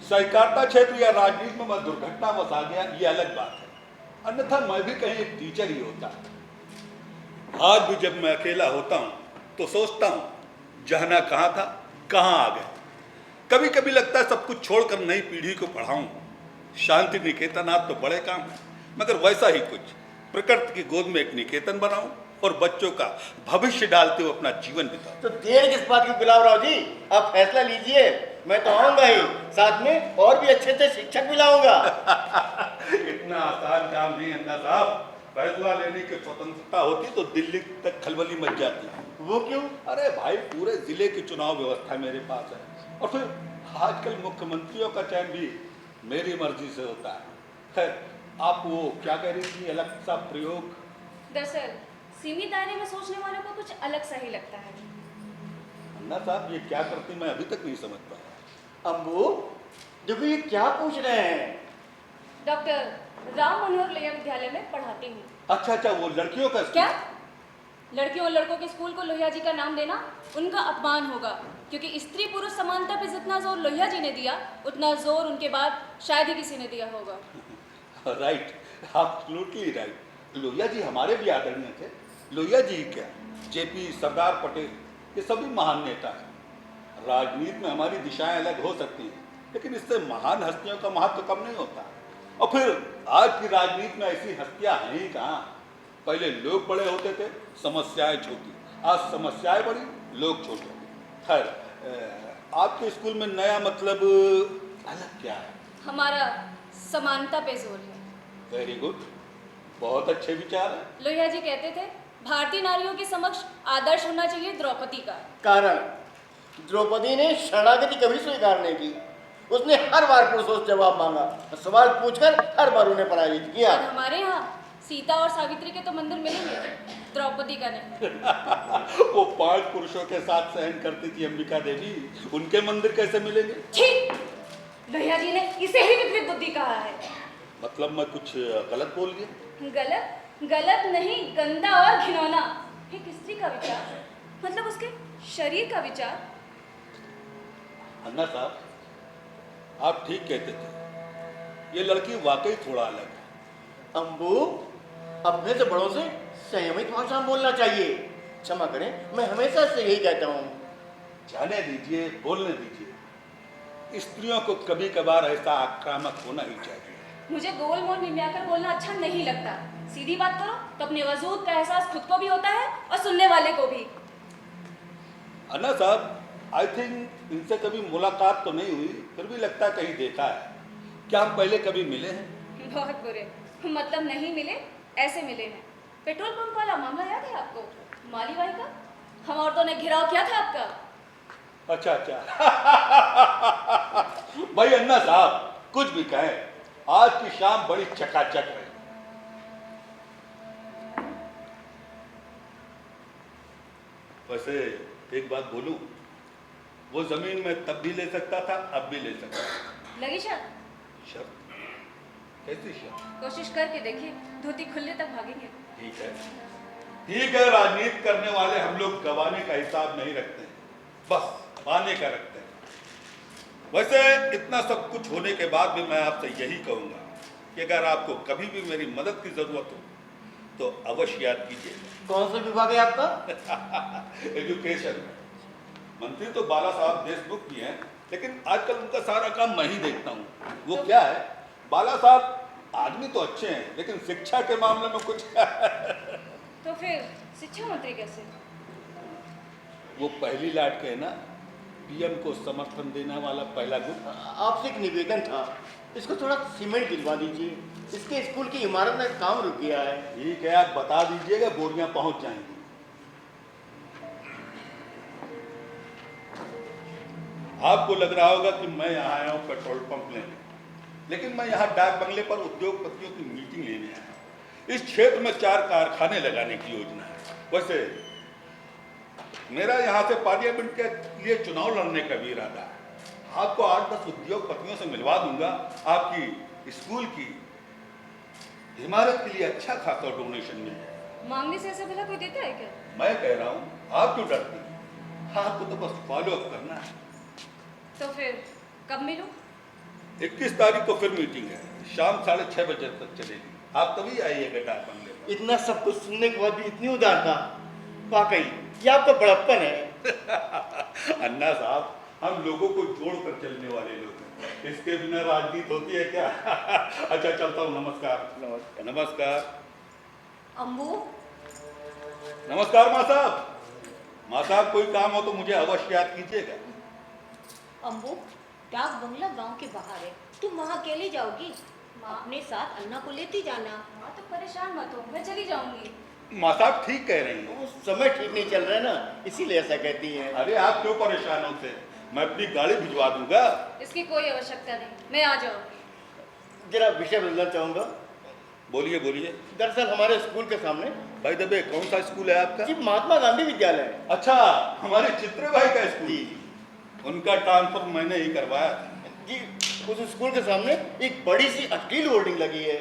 सहकारिता क्षेत्र या राजनीति में मैं दुर्घटनावश आ गया ये अलग बात है, अन्यथा मैं भी कहीं एक टीचर ही होता। आज भी जब मैं अकेला होता हूँ तो सोचता हूँ जहना कहाँ था, कहाँ आ गए। कभी कभी लगता है सब कुछ छोड़कर नई पीढ़ी को पढ़ाऊं। शांति निकेतन आप तो बड़े काम है, मगर वैसा ही कुछ प्रकृति की गोद में एक निकेतन बनाऊं और बच्चों का भविष्य डालते हुए अपना जीवन बिताऊं। तो देर किस बात की गुलाब राव जी, आप फैसला लीजिए। मैं तो आऊंगा ही, साथ में और भी अच्छे अच्छे शिक्षक भी लाऊंगा। इतना आसान काम नहीं अन्ना साहब। फैसला लेने की स्वतंत्रता होती तो दिल्ली तक खलबली मच जाती। वो क्यों? अरे भाई, पूरे जिले की चुनाव व्यवस्था मेरे पास है, और फिर आजकल मुख्यमंत्रियों का चयन भी मेरी मर्जी से होता है। खैर, आप वो क्या कह रही थी, अलग सा प्रयोग? दरअसल सीमित दायरे में सोचने वालों को कुछ अलग सा ही लगता है। अन्ना साहब, ये क्या करती मैं अभी तक नहीं समझ पाया। अम्बू देखो ये क्या पूछ रहे हैं। डॉक्टर राम मनोहर लोहिया विद्यालय में पढ़ाती हूँ। अच्छा अच्छा, वो लड़कियों का क्या? लड़कियों और लड़कों के स्कूल को लोहिया जी का नाम देना उनका अपमान होगा, क्योंकि स्त्री पुरुष समानता पे जितना जोर लोहिया जी ने दिया उतना जोर उनके बाद शायद ही किसी ने दिया होगा। Right, absolutely right. Lohia ji हमारे भी आदरणीय थे। लोहिया जी क्या, जेपी, सरदार पटेल, ये सभी महान नेता हैं। राजनीति में हमारी दिशाएं अलग हो सकती हैं, लेकिन इससे महान हस्तियों का महत्व कम नहीं होता। और फिर आज की राजनीति में ऐसी हस्तियां हैं ही कहाँ। पहले लोग बड़े होते थे, समस्याएं छोटी। आज समस्याएं बड़ी, लोग छोटे। खैर, आपके स्कूल में नया मतलब अलग क्या है? हमारा समानता पे जोर है। वेरी गुड, बहुत अच्छे विचार है। लोहिया जी कहते थे भारतीय नारियों के समक्ष आदर्श होना चाहिए द्रौपदी का। कारण द्रौपदी ने शरणागति कभी स्वीकार नहीं की। उसने हर बार पुरुषों से जवाब मांगा, सवाल पूछकर हर बार उन्हें पराजित किया। और हमारे यहाँ सीता और सावित्री के तो मंदिर मिलेंगे, द्रौपदी का नहीं। वो 5 पुरुषों के साथ सहन करती थी अंबिका देवी, उनके मंदिर कैसे मिलेंगे? ठीक, लोहिया जी ने इसे ही विपरीत बुद्धि कहा है। मतलब मैं कुछ गलत बोल गया? गलत? गलत नहीं, गंदा और घिनौना। एक स्त्री का विचार, मतलब उसके शरीर का विचार। अन्ना साहब, आप ठीक कहते थे, ये लड़की वाकई थोड़ा अलग है। अम्बू अपने से बड़ों से संयमित भाषा में बोलना चाहिए। क्षमा करें, मैं हमेशा से यही कहता हूँ। जाने दीजिए, बोलने दीजिए। स्त्रियों को कभी कभार ऐसा आक्रामक होना ही चाहिए। मुझे गोल मोल मिमियाकर बोलना अच्छा नहीं लगता। सीधी बात करो तो अपने वजूद का एहसास खुद को भी होता है और सुनने वाले को भी। अन्ना साहब, आई थिंक इनसे कभी मुलाकात तो नहीं हुई, फिर भी लगता है कहीं देखा है। क्या हम पहले कभी मिले हैं? बहुत बुरे, मतलब नहीं मिले, ऐसे मिले हैं। पेट्रोल पंप वाला मामला याद है आपको, माली बाई का? हम औरतों ने घेराव किया था आपका। अच्छा अच्छा। भाई अन्ना साहब, कुछ भी कहें, आज की शाम बड़ी चकाचक रही। वैसे एक बात बोलूं, वो जमीन में तब भी ले सकता था, अब भी ले सकता था। लगी शर्त? शर्त? कैसी शर्त? कोशिश करके देखिए, धोती खुलने तक भागेंगे। ठीक है, ठीक है। राजनीति करने वाले हम लोग गवाने का हिसाब नहीं रखते हैं, बस पाने का रखते हैं। वैसे इतना सब कुछ होने के बाद भी मैं आपसे यही कहूंगा कि अगर आपको कभी भी मेरी मदद की जरूरत हो तो अवश्य याद कीजिए। कौन सा विभाग है आपका? एजुकेशन। मंत्री तो बाला साहब देशमुख भी हैं, लेकिन आजकल उनका सारा काम मैं ही देखता हूँ। वो क्या है, बाला साहब आदमी तो अच्छे हैं, लेकिन शिक्षा के मामले में कुछ तो फिर शिक्षा मंत्री कैसे? वो पहली लाट के है ना, पीएम को समर्थन देने वाला पहला गुट। आपसे एक निवेदन था, इसको थोड़ा सीमेंट गिरवा दीजिए। इसके स्कूल की इमारत में काम रुक गया है। ठीक है, आप बता दीजिएगा, बोरियां पहुंच जाएंगी। आपको लग रहा होगा कि मैं यहाँ आया हूँ पेट्रोल पंप लेने, लेकिन मैं यहाँ डाक बंगले पर उद्योगपतियों की मीटिंग लेने आया हूँ। इस क्षेत्र में 4 कारखाने लगाने की योजना है। वैसे मेरा यहाँ से पार्लियामेंट के लिए चुनाव लड़ने का भी इरादा है। आपको 8-10 उद्योगपतियों से मिलवा दूंगा। आपकी स्कूल की इमारत के लिए अच्छा खासा डोनेशन मिल जाए। मांगने से ऐसा भला कोई देता है क्या? मैं कह रहा हूँ, आप क्यों डरती हैं? आपको तो बस फॉलो अप करना है। तो फिर कब मिलूं? 21 तारीख को फिर मीटिंग है, शाम 6:30 बजे तक चलेगी। आप तभी आइएगा डाक बंगले पर। इतना सब कुछ सुनने के बाद भी इतनी उदारता, वाकई ये आपका बड़प्पन है। अन्ना साहब, हम लोगों को जोड़कर चलने वाले लोग हैं, इसके बिना राजनीति होती है क्या? अच्छा चलता हूँ, नमस्कार। नमस्कार। अम्बू, नमस्कार माँ साहब। माँ साहब, कोई काम हो तो मुझे अवश्य याद कीजिएगा। अम्बू, डाक बंगला गांव के बाहर है, तुम वहाँ अकेले जाओगी? अपने साथ अन्ना को लेती जाना। हाँ तो परेशान मत हो, मैं चली जाऊंगी। माँ साहब ठीक कह रही हैं। उस समय ठीक नहीं चल रहा है ना, इसीलिए ऐसा कहती हैं। अरे आप क्यों परेशान होते? मैं अपनी गाड़ी भिजवा दूंगा। इसकी कोई आवश्यकता नहीं, मैं आ जाऊंगी। जरा विषय बदलना चाहूँगा। बोलिए बोलिए। दरअसल हमारे स्कूल के सामने भाई दबे, कौन सा स्कूल है आपका? जी महात्मा गांधी विद्यालय है। अच्छा, हमारे चित्र भाई का स्कूल। जी उनका ट्रांसफर मैंने ही करवाया था। जी, उस स्कूल के सामने एक बड़ी सी अश्लील होर्डिंग लगी है।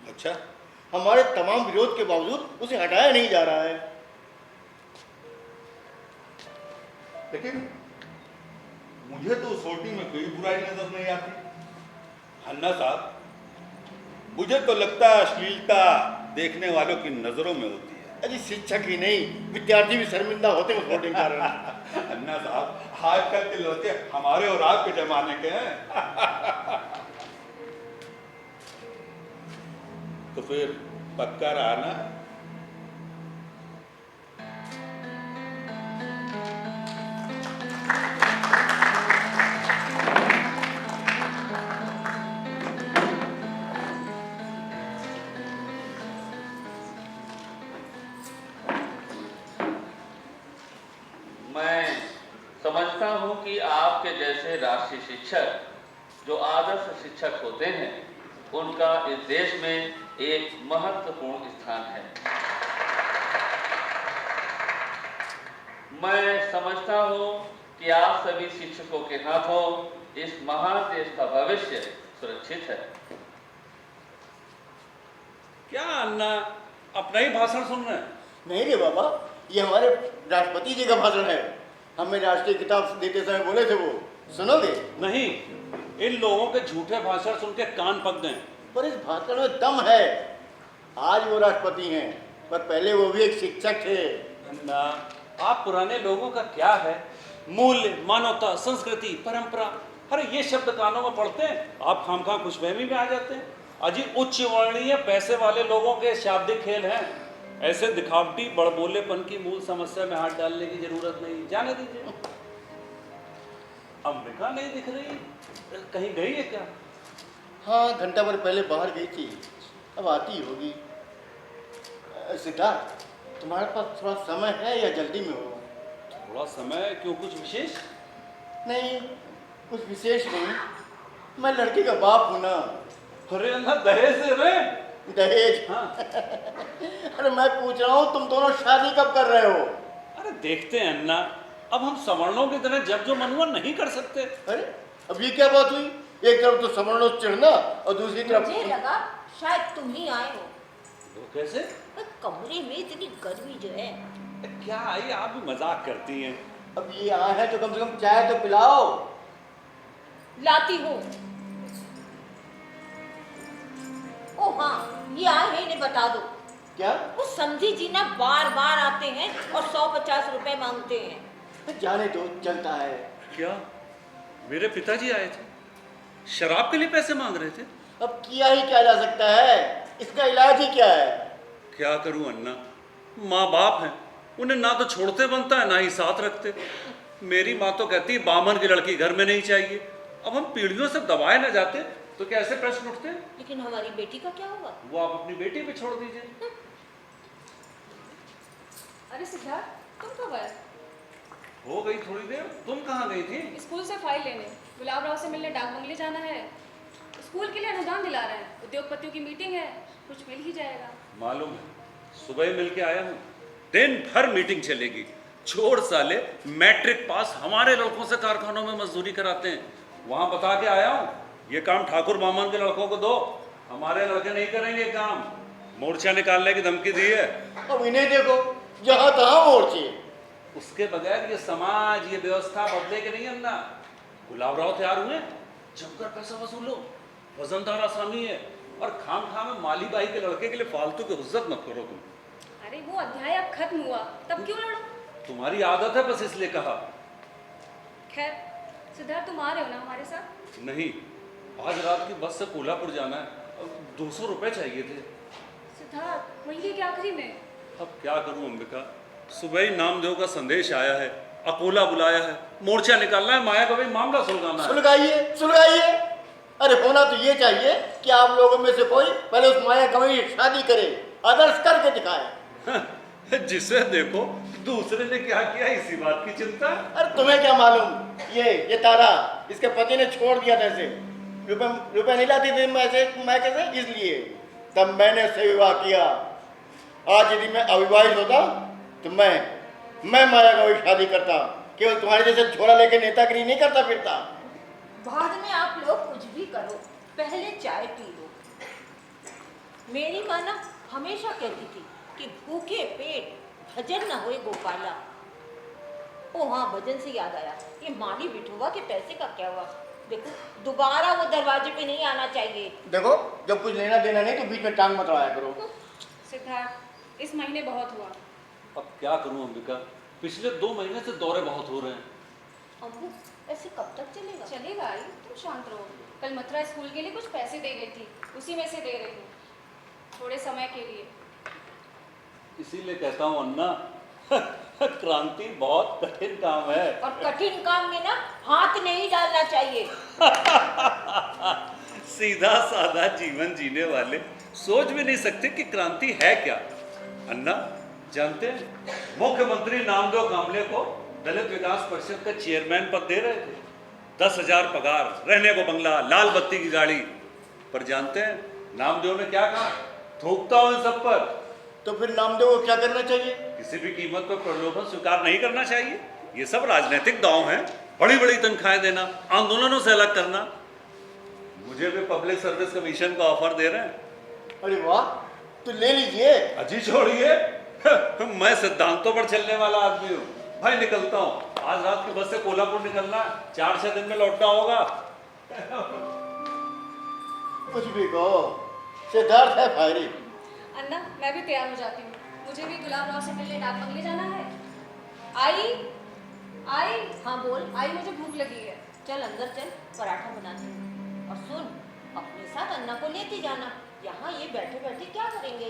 अच्छा, हमारे तमाम विरोध के बावजूद उसे हटाया नहीं जा रहा है। लेकिन मुझे तो उस होर्डिंग में कोई बुराई नजर नहीं आती। अन्ना साहब, मुझे तो लगता है अश्लीलता देखने वालों की नजरों में होती है। अरे शिक्षक ही नहीं, विद्यार्थी भी शर्मिंदा होते हैं उस होर्डिंग के कारण। अन्ना साहब, आजकल के लड़के हमारे और आपके जमाने के हैं। तो फिर पक्का रहा ना? मैं समझता हूं कि आपके जैसे राष्ट्रीय शिक्षक जो आदर्श शिक्षक होते हैं उनका इस देश में एक महत्वपूर्ण स्थान है। मैं समझता हूं कि आप सभी शिक्षकों के हाथों इस महान देश का भविष्य सुरक्षित है। क्या अन्ना, अपना ही भाषण सुन रहे हैं? नहीं रे बाबा, ये हमारे राष्ट्रपति जी का भाषण है। हमें राष्ट्रीय किताब देते समय बोले थे, वो सुनोगे? नहीं, इन लोगों के झूठे भाषण सुन के कान पक गए। पर इस भाषण में दम है। आज वो राष्ट्रपति हैं, पर पहले वो भी एक शिक्षक थे। अन्ना, आप पुराने लोगों का क्या है? मूल्य, मानवता, संस्कृति, परंपरा, अरे ये शब्द कानों में पढ़ते हैं, आप खामखा खुशफहमी में आ जाते हैं। अजी उच्च वर्णीय पैसे वाले लोगों के शाब्दिक खेल हैं। ऐसे दिखावटी बड़बोलेपन की मूल समस्या में हाथ डालने की जरूरत नहीं, जाने दीजिए। अम्बिका नहीं दिख रही, कहीं गई है क्या? हाँ, घंटा भर पहले बाहर गई थी, अब आती होगी। सिद्धार्थ, तुम्हारे पास थोड़ा समय है या जल्दी में हो? थोड़ा समय क्यों, कुछ विशेष? नहीं, कुछ विशेष नहीं। मैं लड़की का बाप हूँ ना। अरे अन्ना, दहेज दे रहे? दहेज? हाँ। अरे मैं पूछ रहा हूँ, तुम दोनों शादी कब कर रहे हो? अरे देखते हैं अन्ना, अब हम सवर्णों की तरह जब जो मन हुआ नहीं कर सकते। अरे अब ये क्या बात हुई? एक तरफ तो सवर्णों से चिढ़ना और दूसरी तरफ मुझे लगा शायद तुम ही आए हो। वो कैसे? कमरे में इतनी गर्मी जो है। क्या आई, आप भी मजाक करती हैं। अब ये आए हैं तो कम से कम चाय तो पिलाओ। लाती हूँ। ओ हाँ, ये आए हैं, इन्हें बता दो। क्या? वो समझी जी ना बार बार आते हैं और 150 रुपए मांगते हैं। जाने दो, चलता है। क्या मेरे पिताजी आए थे, शराब के लिए पैसे मांग रहे थे? अब किया ही क्या जा सकता है, इसका इलाज ही क्या है? क्या करूं अन्ना, माँ बाप हैं, उन्हें ना तो छोड़ते बनता है ना ही साथ रखते। मेरी माँ तो कहती है बामन की लड़की घर में नहीं चाहिए। अब हम पीढ़ियों से दबाए ना जाते तो क्या ऐसे प्रश्न उठते? लेकिन हमारी बेटी का क्या होगा? वो आप अपनी बेटी पे छोड़ दीजिए। अरे सिद्धार्थ, तुम कब आए? हो गई थोड़ी देर, तुम कहाँ गई थी? स्कूल से फाइल लेने, गुलाब राव से मिलने डाक बंगले जाना है। स्कूल के लिए अनुदान दिला रहे हैं, उद्योगपतियों की मीटिंग है, कुछ मिल ही जाएगा। मालूम है, सुबह ही मिल के आया हूँ। दिन भर मीटिंग चलेगी। छोड़ साले, मैट्रिक पास हमारे लड़कों से कारखानों में मजदूरी कराते हैं। वहां बता के आया हूँ, ये काम ठाकुर बामन के लड़कों को दो, हमारे लड़के नहीं करेंगे काम। मोर्चा निकालने की धमकी दी है। अब इन्हें देखो, जहाँ तहाँ मोर्चे। उसके बगैर ये समाज, ये व्यवस्था बदले के नहीं अन्ना। गुलाब राव तैयार हुए, जमकर पैसा वसूलो, वजनदार आसामी है, और खाम खाम में माली बाई के लड़के के लिए फालतू की हुज्जत मत करो तुम। अरे वो अध्याय अब खत्म हुआ, तब क्यों लड़ो? तुम्हारी आदत है बस इसलिए कहा। खैर सिद्धार्थ, तुम आ रहे हो ना हमारे साथ? नहीं, आज रात की बस से कोल्हापुर जाना है, 200 रुपए चाहिए थे। सिद्धार्थ, महीने के आखिरी में। अब क्या करूं अंबिका, सुबह ही नामदेव का संदेश आया है, अकोला बुलाया है, मोर्चा निकालना है, माया का भाई मामला सुलझाना है। सुलगाइए, सुलगाइए। अरे होना तो ये चाहिए कि आप लोगों में से कोई पहले उस माया कवि की शादी करे, आदर्श करके दिखाए। जिसे देखो दूसरे ने क्या किया, इसी बात की चिंता। अरे तुम्हें क्या मालूम, ये तारा इसके पति ने छोड़ दिया था इसे। रुपए नहीं लाती थी मैं कैसे, इसलिए। तब मैंने उससे विवाह किया। आज यदि मैं अविवाहित होता तो मैं माया का वही शादी करता, केवल तुम्हारे जैसे झोला लेके नेतागिरी नहीं करता फिरता। बाद में आप लोग कुछ भी करो, पहले चाय पी लो। मेरी माँ ना हमेशा कहती थी कि भूखे पेट भजन न होए गोपाला। ओ हाँ, भजन से याद आया, ये माली विठोबा के पैसे का क्या हुआ? देखो दोबारा वो दरवाजे पे नहीं आना चाहिए। देखो, जब कुछ लेना देना नहीं तो बीच में टांग मत अड़ाया करो। सिद्धार्थ, इस महीने बहुत हुआ। अब क्या करूं अंबिका, पिछले 2 महीने से दौरे बहुत हो रहे हैं। अम्बू, ऐसे कब तक चलेगा? चलेगा आई, तुम शांत रहो। कल मथुरा स्कूल के लिए कुछ पैसे दे गई थी, उसी में से दे रही हूँ, थोड़े समय के लिए। इसीलिए कहता हूँ अन्ना, क्रांति बहुत कठिन काम है। और कठिन काम में ना हाथ नहीं डालना चाहिए। सीधा साधा जीवन जीने वाले सोच भी नहीं सकते कि क्रांति है क्या। अन्ना जानते हैं, मुख्यमंत्री नामदेव कामले को दलित विकास परिषद का चेयरमैन पद दे रहे थे, 10,000 पगार, रहने को बंगला, लाल बत्ती की गाड़ी। पर जानते हैं नामदेव ने क्या कहा? थूकता हूं इन सब पर। तो फिर नामदेव को क्या करना चाहिए? किसी भी कीमत पर प्रलोभन स्वीकार नहीं करना चाहिए। ये सब राजनीतिक दांव हैं, बड़ी बड़ी तनख्वाहें देना, आंदोलनों से अलग करना। मुझे भी पब्लिक सर्विस कमीशन का ऑफर दे रहे हैं। अरे वाह, तो ले लीजिए। अजी छोड़िए, मैं सिद्धांतों पर चलने वाला आदमी हूँ। भाई निकलता हूँ, आज रात की बस से कोल्हापुर निकलना है, 4-6 दिन में लौटना होगा। कुछ भी कहो, सिद्धार्थ है फायरी। अन्ना, मैं भी तैयार हो जाती हूँ, मुझे भी गुलाब राव से मिलने डाक बंगले जाना है। आई, हाँ बोल। आई, मुझे भूख लगी है। चल अंदर चल, पराठा बनाते हैं। और सुन, अपने साथ अन्ना को लेते जाना। यहाँ ये बैठे बैठे क्या करेंगे?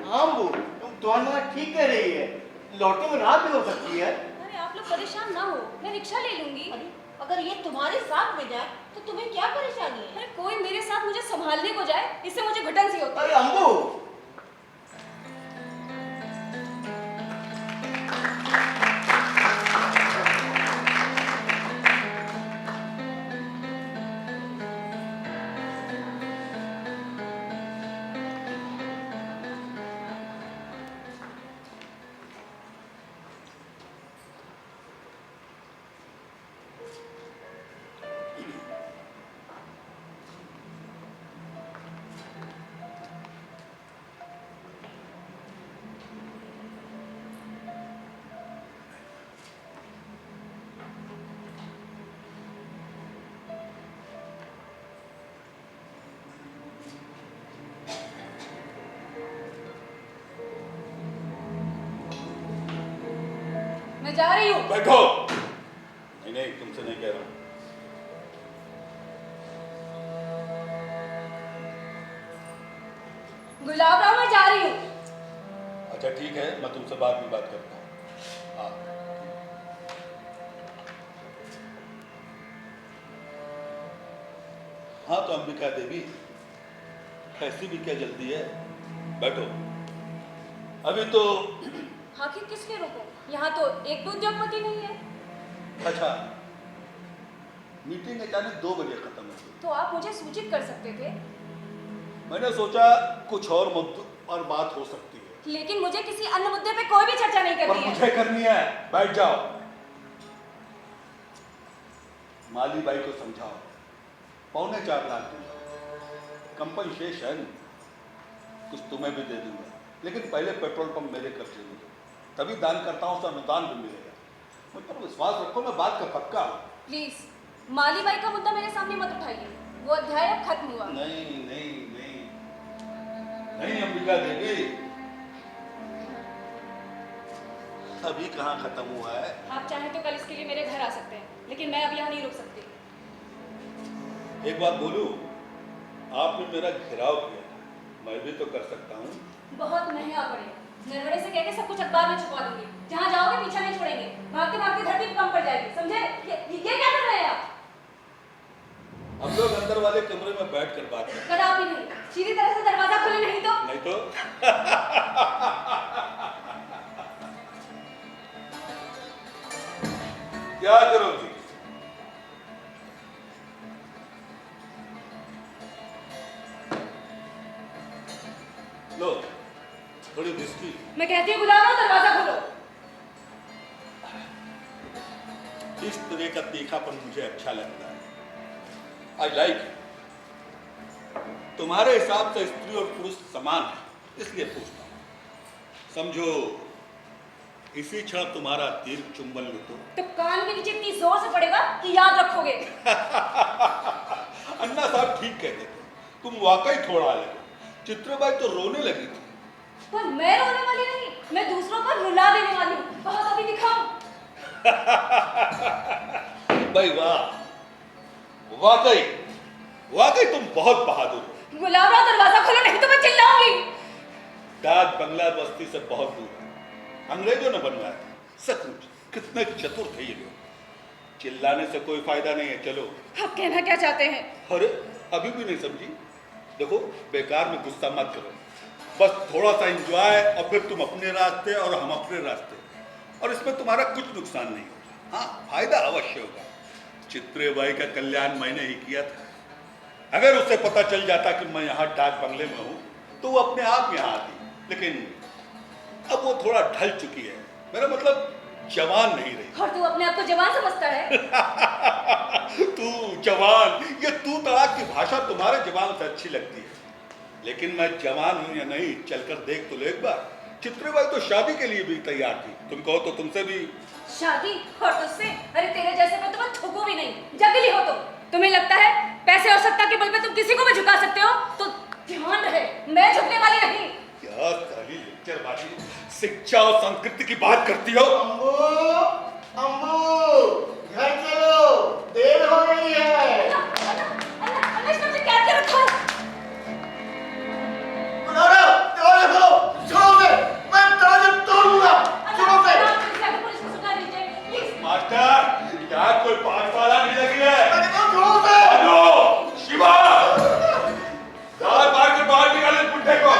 हाँ बू, तुम तुम्हारी बात ठीक कह रही है, लौटने में रात भी हो सकती है। अरे आप लोग परेशान ना हो, मैं रिक्शा ले लूंगी। अरे अगर ये तुम्हारे साथ में जाए तो तुम्हें क्या परेशानी है? अरे कोई मेरे साथ मुझे संभालने को जाए, इससे मुझे घुटन सी होती है। अरे अम्बू, मैं जा रही हूँ। बैठो। नहीं, तुमसे नहीं कह रहा हूँ। गुलाब राव, मैं जा रही हूँ। अच्छा ठीक है, मैं तुमसे बाद में बात करता हूँ। हाँ। हाँ तो अंबिका देवी, ऐसी भी क्या जल्दी है? बैठो। अभी तो आखिर किसके रोको? यहाँ तो एक भी उद्योगपति नहीं है। अच्छा, मीटिंग अचानक 2 बजे खत्म हो गई। तो आप मुझे सूचित कर सकते थे। मैंने सोचा कुछ और मुद्दों पर बात हो सकती है। लेकिन मुझे किसी अन्य मुद्दे पे कोई भी चर्चा नहीं पर करनी है। मुझे करनी है। बैठ जाओ। माली बाई को समझाओ, 4.25 लाख दूंगा, कंपनसेशन कुछ तुम्हें भी दे दूंगा, लेकिन पहले पेट्रोल पंप मेरे कब्जे में, तभी दानकर्ताओं से अनुदान भी मिलेगा। मुझ पर विश्वास रखो, मैं बात का पक्का हूँ। प्लीज, माली बाई का मुद्दा मेरे सामने मत उठाइए, वो अध्याय अब खत्म हुआ। नहीं नहीं नहीं नहीं अंबिका देवी, अभी कहाँ खत्म हुआ है। आप चाहें तो कल इसके लिए मेरे घर आ सकते हैं, लेकिन मैं अब यहाँ नहीं रुक सकती। एक बात बोलूं, आपने मेरा घेराव किया, मैं भी तो कर सकता हूँ। बहुत महंगा पड़ेगा, नरवड़े से कहकर सब कुछ अखबार में छुपा दूंगी, जहाँ जाओगे पीछा नहीं छोड़ेंगे, भागते भागते धरती कम पड़ जाएगी, समझे? ये क्या कर रहे हैं आप? हम लोग अंदर वाले कमरे में बैठकर बात करें। कदापि नहीं, सीधी तरह से दरवाजा खोले, नहीं तो क्या करोगी? लो थोड़ी विस्की। मैं कहती हूँ गुलाब राव दरवाजा खोलो। इस तरह का तीखापन मुझे अच्छा लगता है। I like. तुम्हारे हिसाब से स्त्री और पुरुष समान है, इसलिए पूछता हूं। समझो इसी क्षण तुम्हारा तीर चुंबन लो तो कान के नीचे इतनी जोर से पड़ेगा कि याद रखोगे। अन्ना साहब ठीक कहते थे, तुम वाकई थोड़ा अलग हो। चित्रबाई तो रोने लगी थी। पर मैं रोने वाली नहीं, मैं दूसरों को रुला देने वाली हूँ। कहाँ कभी दिखाऊं? भाई वाह, वाकई वाकई तुम बहुत बहादुर हो। गुलाब राव दरवाजा खोलो नहीं तो मैं चिल्लाऊंगी। डाक बंगला बस्ती से बहुत दूर है, अंग्रेजों ने बनवाया था। सचमुच कितने चतुर थे ये लोग। चिल्लाने से कोई फायदा नहीं है, चलो। आप कहना क्या चाहते हैं? अरे अभी भी नहीं समझी? देखो बेकार में गुस्सा मत करो, बस थोड़ा सा एंजॉय और फिर तुम अपने रास्ते और हम अपने रास्ते, और इसमें तुम्हारा कुछ नुकसान नहीं होगा। हाँ फायदा अवश्य होगा। चित्रेबाई का कल्याण मैंने ही किया था। अगर उसे पता चल जाता कि मैं यहाँ डाक बंगले में हूँ तो वो अपने आप यहाँ आती, लेकिन अब वो थोड़ा ढल चुकी है। मेरा मतलब जवान नहीं रही। और तू अपने आप को जवान समझता है? तू जवान, ये तू तड़ाक की भाषा तुम्हारे जवान से अच्छी लगती है, लेकिन मैं जवान हूं या नहीं चलकर देख तो लो एक बार। चित्रबाई तो शादी के लिए भी तैयार थी, तुम कहो तो तुमसे भी। शादी? और तुझसे? अरे तेरे जैसे पे तो मैं थूकू भी नहीं, जंगली हो तुम। तुम्हें लगता है पैसे और सत्ता के बल पे तुम किसी को भी झुका सकते हो? तो ध्यान रहे, मैं झुकने वाली नहीं। क्या साली लेक्चरबाजी, शिक्षा और संस्कृति की बात करती हो? अम्बू, अम्बू, घर चलो, देर हो रही है। अन्ना इसने मुझे कैद कर रखा है। मास्टर, क्या कोई पाठशाला नहीं लगी है? हेलो, शिवा, बाहर के बाहर निकाले बुड्ढे को।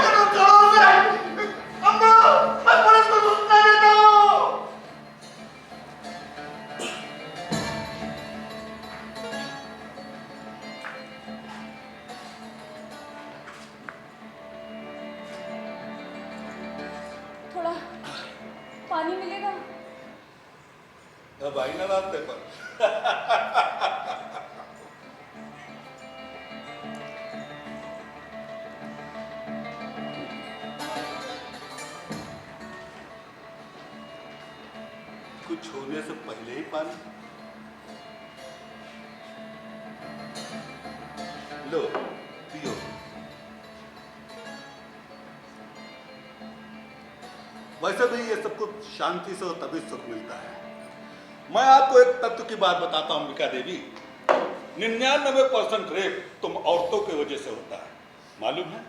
थोड़ा पानी मिलेगा? अब आई ना रास्ते पर। कुछ होने से पहले ही पानी लो, पियो। वैसे भी ये सब कुछ शांति से और तभी सुख मिलता है। मैं आपको एक तत्व की बात बताता हूं अंबिका देवी, 99% रेप तुम औरतों की वजह से होता है, मालूम है?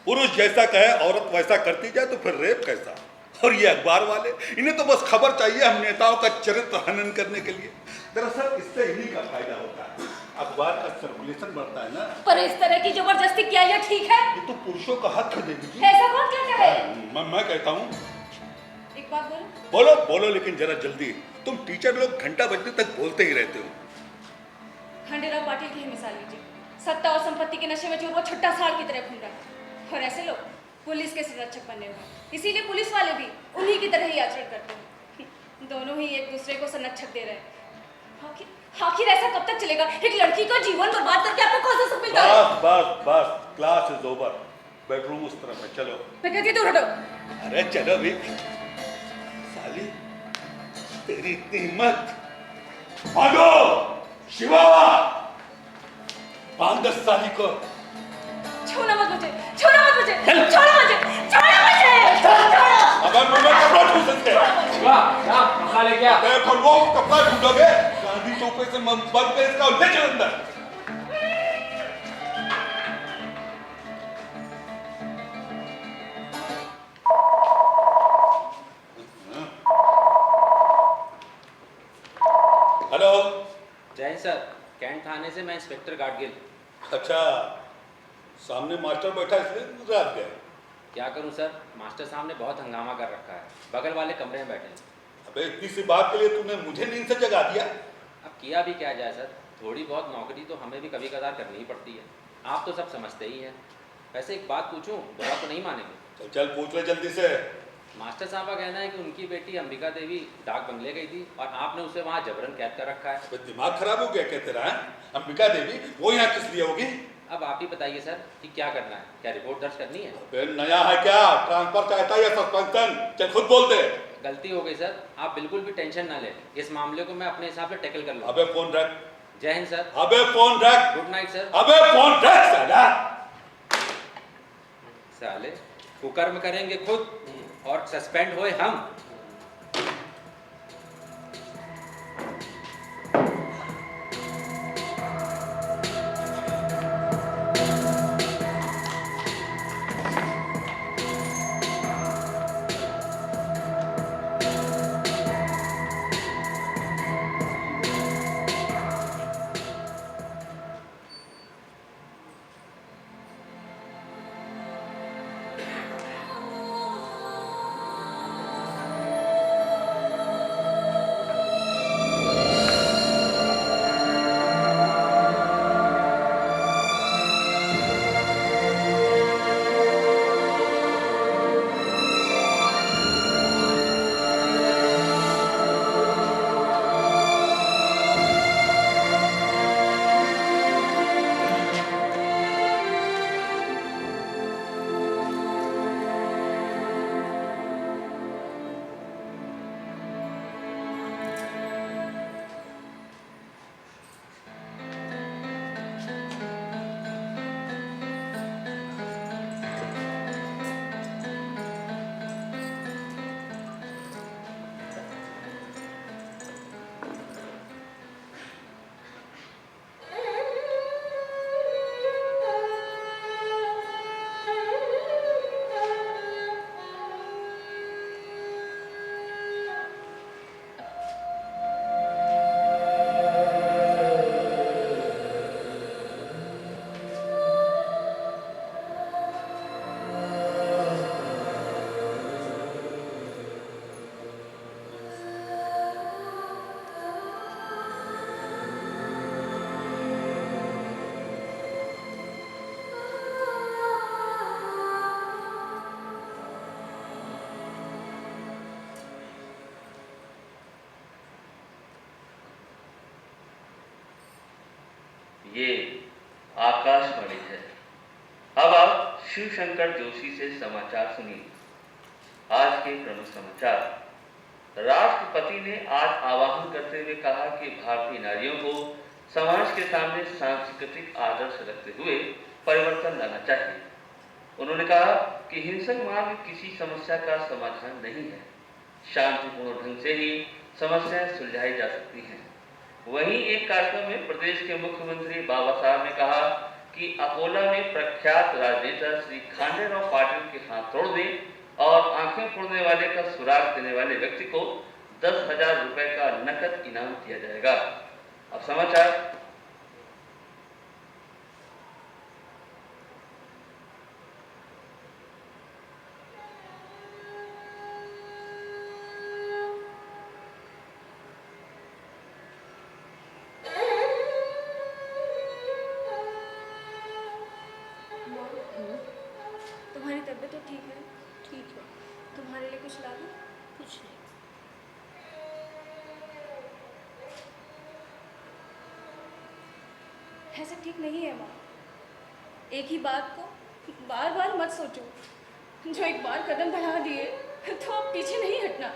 पुरुष जैसा कहे औरत वैसा करती जाए तो फिर रेप कैसा? और ये अखबार वाले, इन्हें तो बस खबर चाहिए हम नेताओं का चरित्र हनन करने के लिए। दरअसल इससे इन्हीं का फायदा होता है, अखबार का सर्कुलेशन बढ़ता है ना। पर इस तरह की जबरदस्ती क्या ये ठीक है? ये तो पुरुषों का हक है देवी जी। ऐसा कौन कहता है? मैं कहता हूँ। एक बात बोलो। बोलो बोलो, लेकिन जरा जल्दी। तुम टीचर लोग घंटा बजने तक बोलते ही रहते हो। खंडेराव पाटिल की ही मिसाल लीजिए, सत्ता और संपत्ति के नशे में चोर वो छठा साल की तरह घूम रहा है, और ऐसे लोग पुलिस के संरक्षक बने हुए। इसीलिए पुलिस वाले भी उन्हीं की तरह ही आचरण करते हैं। दोनों ही एक दूसरे को संरक्षक दे रहे हैं। आखिर ऐसा कब तक चलेगा? एक लड़की का जीवन बर्बाद करके आपको कौन सा सुख मिलता है? बस क्लास इज ओवर। बेडरूम उस तरफ है, चलो। मैं कहती दूर हटो। अरे चलो भी। साली तेरी इतनी हिम्मत, भागो शिवा, बांध दस साली को। छोड़ना मत मुझे, छोड़ना मत मुझे, छोड़ना मुझे, छोड़ना मुझे, छोड़ो। अगर मैं कपड़ा ढूंढ सकते वाह क्या कपड़ा ले गया? देखो वो कपड़ा ढूंढोगे, गांधी चौक से बंद कर इसका और ले चल अंदर। हेलो। जय सर, कैंट थाने से मैं इंस्पेक्टर गाडगिल। अच्छा, सामने मास्टर बैठा इसलिए गुजरात गया। क्या करूं सर, मास्टर साहब ने बहुत हंगामा कर रखा है, बगल वाले कमरे में बैठे हैं। अबे इतनी सी बात के लिए तूने मुझे नींद से जगा दिया? अब किया भी क्या जाए सर, थोड़ी बहुत नौकरी तो हमें भी कभी कदार करनी ही पड़ती है। आप तो सब समझते ही हैं। वैसे एक बात पूछूं, बुरा तो नहीं मानेंगे? चल चल पूछ ले जल्दी से। मास्टर साहब का कहना है कि उनकी बेटी अंबिका देवी डाक बंगले गई थी और आपने उसे वहाँ जबरन कैद कर रखा है। अबे दिमाग खराब हो गया क्या तेरा? है अंबिका देवी वो यहाँ किस लिए होगी? अब आप ही बताइए सर कि क्या करना है, क्या रिपोर्ट दर्ज करनी है? अबे नया है क्या? ट्रांसफर चाहता है या सस्पेंशन? चल खुद बोल दे। गलती हो गई सर, आप बिल्कुल भी टेंशन ना लें, इस मामले को मैं अपने हिसाब से टैकल कर लूँगा। अबे फोन रख। जय हिंद सर। अबे फोन रख। Good night sir. अबे फोन रख साला। साले कुकर्म करेंगे खुद और सस्पेंड होए हम। ये आकाशवाणी है। अब आप शिव शंकर जोशी से समाचार सुनिए। आज के प्रमुख समाचार। राष्ट्रपति ने आज आह्वान करते हुए कहा कि भारतीय नारियों को समाज के सामने सांस्कृतिक आदर्श रखते हुए परिवर्तन लाना चाहिए। उन्होंने कहा कि हिंसक मार्ग किसी समस्या का समाधान नहीं है, शांतिपूर्ण ढंग से ही समस्याएं सुलझाई जा सकती हैं। वहीं एक कार्यक्रम में प्रदेश के मुख्यमंत्री बाबा साहब ने कहा कि अकोला में प्रख्यात राजनेता श्री खांडेराव पाटिल के हाथ तोड़ दें और आंखें फोड़ने वाले का सुराग देने वाले व्यक्ति को 10,000 रुपए का नकद इनाम दिया जाएगा। अब समाचार। तुम्हारी तबीयत तो ठीक है? ठीक है। तुम्हारे लिए कुछ ला दूं? कुछ नहीं। ऐसा ठीक नहीं है माँ। एक ही बात को बार बार मत सोचो। जो एक बार कदम बढ़ा दिए तो अब पीछे नहीं हटना।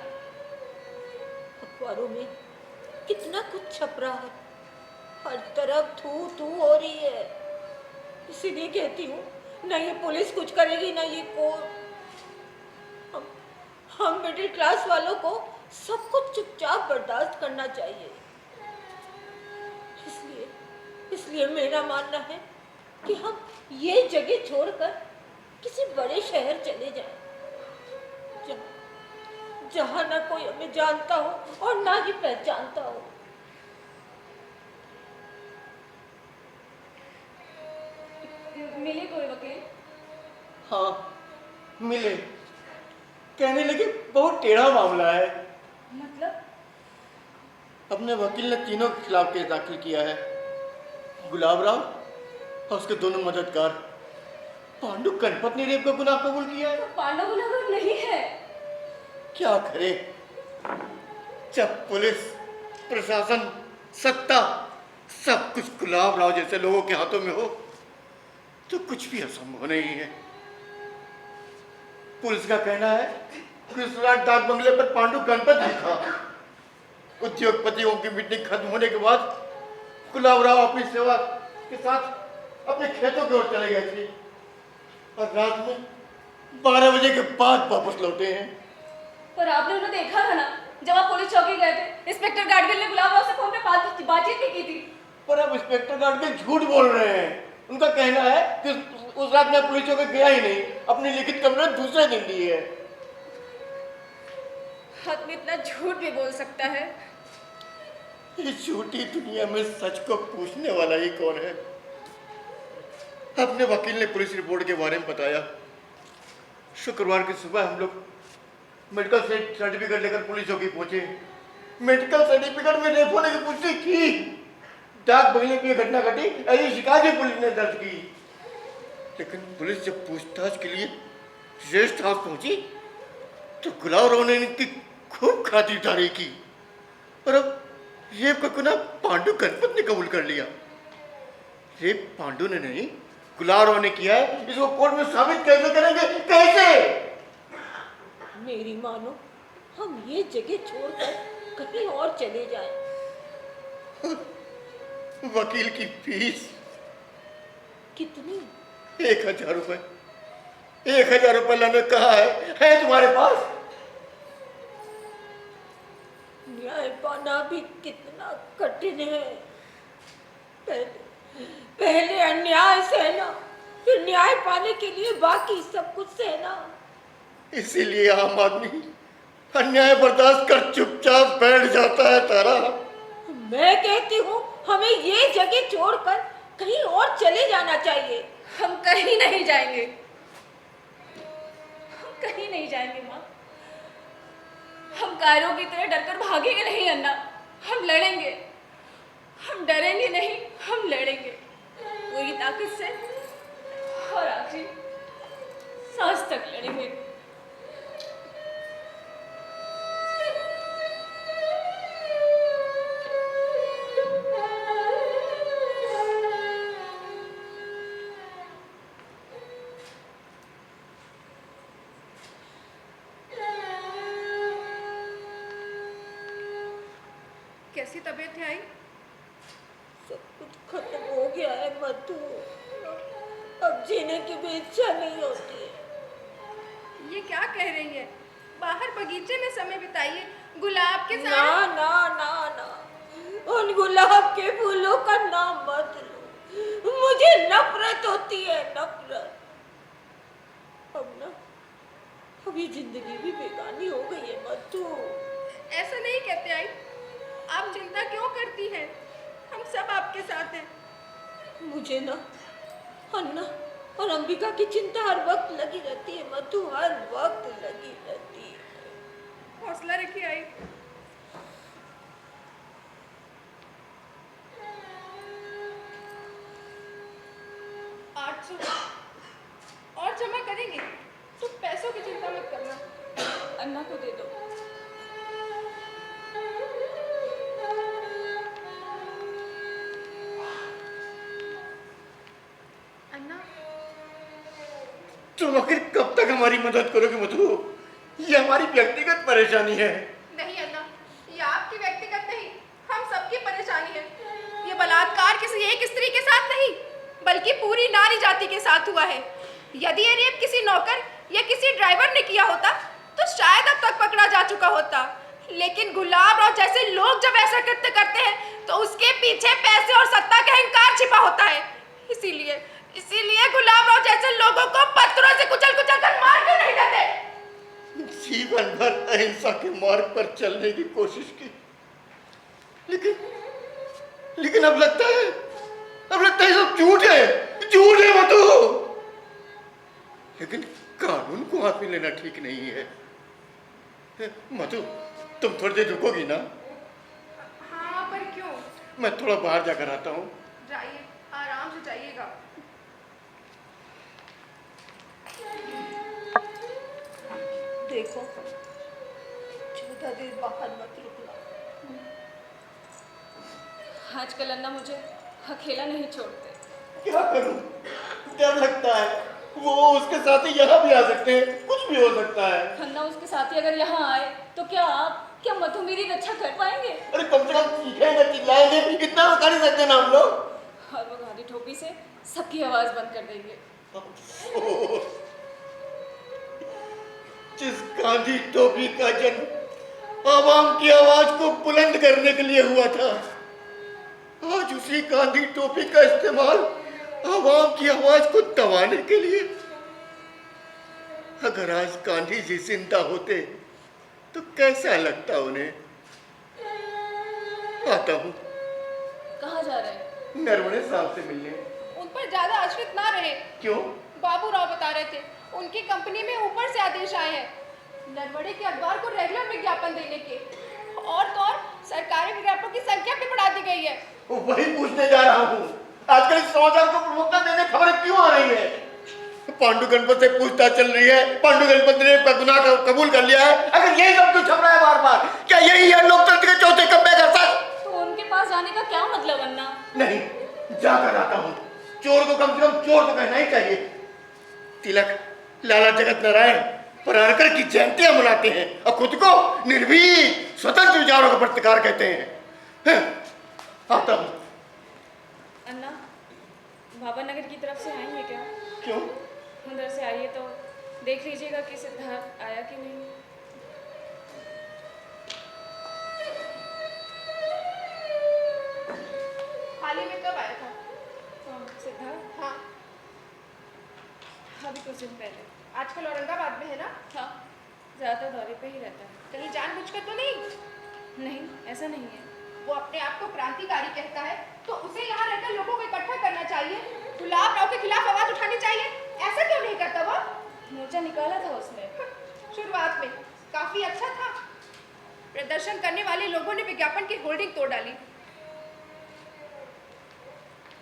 अखबारों में कितना कुछ छप रहा है, हर तरफ थू थू हो रही है। इसीलिए कहती हूँ ना ये पुलिस कुछ करेगी ना ये कोर्ट। हम मिडिल क्लास वालों को सब कुछ चुपचाप बर्दाश्त करना चाहिए। इसलिए मेरा मानना है कि हम ये जगह छोड़कर किसी बड़े शहर चले जाएं, जहाँ ना कोई हमें जानता हो और ना ही पहचानता हो। मिले कोई वकील? हाँ मिले। कहने लगे बहुत टेढ़ा मामला है। मतलब? अपने वकील ने तीनों के खिलाफ केस दाखिल किया है। गुलाब राव और उसके दोनों मददगार पांडु गणपत ने रेप का गुनाह कबूल किया है। पांडव गुनाहगार नहीं है। क्या करे, जब पुलिस, प्रशासन, सत्ता सब कुछ गुलाब राव जैसे लोगों के हाथों में हो तो कुछ भी असंभव नहीं है। पुलिस का कहना है कि उस रात डाक बंगले पर पांडु गणपत ही था। उद्योगपतियों की मीटिंग खत्म होने के बाद गुलाब राव अपनी सेवा के साथ अपने खेतों की ओर चले गए थे और रात में 12 बजे के बाद वापस लौटे हैं। पर आपने उन्हें देखा था ना, जब आप पुलिस चौकी गए थे। इंस्पेक्टर गाडगिल ने गुलाब राव से फोन पे बातचीत भी की थी। पर अब इंस्पेक्टर गाडगिल झूठ बोल रहे हैं। उनका कहना है कि उस रात में पुलिस चौकी गया ही नहीं, अपनी लिखित कंप्लेंट दूसरे दिन दी है। आदमी इतना झूठ भी बोल सकता है? इस झूठी दुनिया में सच को पूछने वाला ही कौन है? अपने वकील ने पुलिस रिपोर्ट के बारे में बताया। शुक्रवार की सुबह हम लोग मेडिकल सर्टिफिकेट लेकर पुलिस चौकी पहुंचे। मेडिकल सर्टिफिकेट में रेप होने की पुष्टि की। डाक बंगले की घटना घटी, ऐसी शिकायत भी पुलिस ने दर्ज की। लेकिन पुलिस जब पूछताछ के लिए रेस्ट हाउस पहुंची तो गुलाब राव ने इनकी खूब खातिरदारी की और अब रेप का गुनाह पांडु गणपत ने कबूल कर लिया। रेप पांडु ने नहीं, गुलाब राव ने किया है। इसको कोर्ट में साबित कैसे करेंगे? कैसे? मेरी मानो, हम ये जगह छोड़कर कहीं और चले जाएं। वकील की फीस कितनी? 1000 रुपए। 1000 रुपए लाने कहा है तुम्हारे पास? न्याय पाना भी कितना कठिन है। पहले अन्याय सहना, फिर न्याय पाने के लिए बाकी सब कुछ सहना। इसीलिए आम आदमी अन्याय बर्दाश्त कर चुपचाप बैठ जाता है। तारा, मैं कहती हूँ हमें ये जगह छोड़कर कहीं और चले जाना चाहिए। हम कहीं नहीं जाएंगे। हम कहीं नहीं जाएंगे माँ। हम कायरों की तरह डरकर भागेंगे नहीं अन्ना। हम लड़ेंगे। हम डरेंगे नहीं, हम लड़ेंगे पूरी ताकत से और आखिरी सांस तक लड़ेंगे। कैसी तबीयत है आई? सब कुछ खत्म हो गया है मधु। अब जीने की भी इच्छा नहीं होती है। ये क्या कह रही है? बाहर बगीचे में समय बिताइए गुलाब के ना साथ। ना ना ना, उन गुलाब के फूलों का नाम मत लो। मुझे नफरत होती है, नफरत। अब ना, अब ये जिंदगी भी बेगानी हो गई है मधु। ऐसा नहीं कहते आई। आप चिंता क्यों करती हैं? हम सब आपके साथ हैं। मुझे ना अन्ना और अंबिका की चिंता हर वक्त लगी रहती है मधु, हर वक्त लगी रहती है। हौसला रखिए आई। और जमा करेंगे तो पैसों की चिंता मत करना। अन्ना को दे दो। अन्ना, तुम आखिर कब तक हमारी मदद करोगे मधु? ये हमारी व्यक्तिगत परेशानी है। नहीं अन्ना, ये आपकी व्यक्तिगत नहीं, हम सबकी परेशानी है। ये बलात्कार किसी एक स्त्री के साथ नहीं, बल्कि पूरी नारी जाति के साथ हुआ है। यदि ये रेप किसी नौकर या किसी ड्राइवर ने किया होता तो शायद अब तक पकड़ा जा चुका होता। लेकिन गुलाब राव जैसे लोग जब ऐसा कृत्य करते हैं तो उसके पीछे पैसे और सत्ता का अहंकार छिपा होता है। इसीलिए गुलाब राव जैसे लोगों को पत्थरों से कुचल कर मार क्यों नहीं देते? जीवन भर अहिंसा के मार्ग पर चलने की कोशिश की, लेकिन अब लगता है सब झूठ है मधु। लेकिन कानून को हाथ में लेना ठीक नहीं है। मधु, तुम थोड़ी देर रुकोगी ना? हाँ, पर क्यों? मैं थोड़ा बाहर जाकर आता हूँ। जाइए, आराम से जाइएगा। देखो 14 दिन बाहर मत रुकना। आजकल अन्ना मुझे अकेला नहीं छोड़ते। क्या करूं? डर लगता है, वो उसके साथी यहाँ भी आ सकते हैं, कुछ भी हो सकता है। अन्ना उसके साथी अगर यहाँ आए तो क्या मधु मेरी रक्षा कर पाएंगे? अरे कम से कम चीखेंगे, चिल्लाएंगे, इतना तो कर ही सकते ना हम लोग। और वो गाड़ी ठोकी से सबकी आवाज बंद कर देंगे। जिस गांधी टोपी का जन्म आवाम की आवाज को बुलंद करने के लिए हुआ था, आज उसी गांधी टोपी का इस्तेमाल आवाम की आवाज को दबाने के लिए। अगर आज गांधी जी जिंदा होते तो कैसा लगता उन्हें। आता हूँ। कहाँ जा रहे हैं? नरवणे साहब से मिलने। उन पर ज्यादा आश्रित ना रहे। क्यों? बाबू राव बता रहे थे उनकी कंपनी में ऊपर से आदेश आए हैं नरवणे के अखबार को रेगुलर विज्ञापन देने के, और तो और सरकारी विज्ञापनों की संख्या भी बढ़ा दी गई है। वही पूछने जा रहा हूँ, आजकल इस समाचार को प्रमुखता देने खबरें क्यों आ रही है? पांडु गणपत से पूछताछ चल रही है, पांडु गणपत ने गुनाह कबूल कर लिया है। अगर यही सब कुछ छप रहा है बार बार, क्या यही है लोकतंत्र के चौथे कब्बे का सच? तो उनके पास जाने का क्या मतलब अन्ना? नहीं, जाकर आता हूँ। चोर को कम से कम चोर तो कहना ही चाहिए। तिलक लाला जगत नारायण परारकर की जयंतियां मनाते हैं और खुद को निर्भीक स्वतंत्र विचारों का प्रतिकार कहते हैं। आता हूँ। अन्ना बाबा नगर की तरफ से आएंगे क्या? क्यों? अंदर से आइए तो देख लीजिएगा कि सिद्धार्थ आया कि नहीं। हाल ही में कब आया था? सिद्धार्थ? हाँ, अभी कुछ दिन पहले। आजकल औरंगाबाद में है ना? हाँ, ज़्यादा दौरे पे ही रहता है। कहीं जानबूझकर तो नहीं? नहीं, ऐसा नहीं है। वो अपने आप को क्रांतिकारी कहता है तो उसे यहाँ रहकर लोगों को इकट्ठा करना चाहिए, गुलाब राव के खिलाफ आवाज उठानी चाहिए। ऐसा क्यों नहीं करता वो? मोर्चा निकाला था उसने। शुरुआत में काफी अच्छा था। प्रदर्शन करने वाले लोगों ने विज्ञापन की होर्डिंग तोड़ डाली।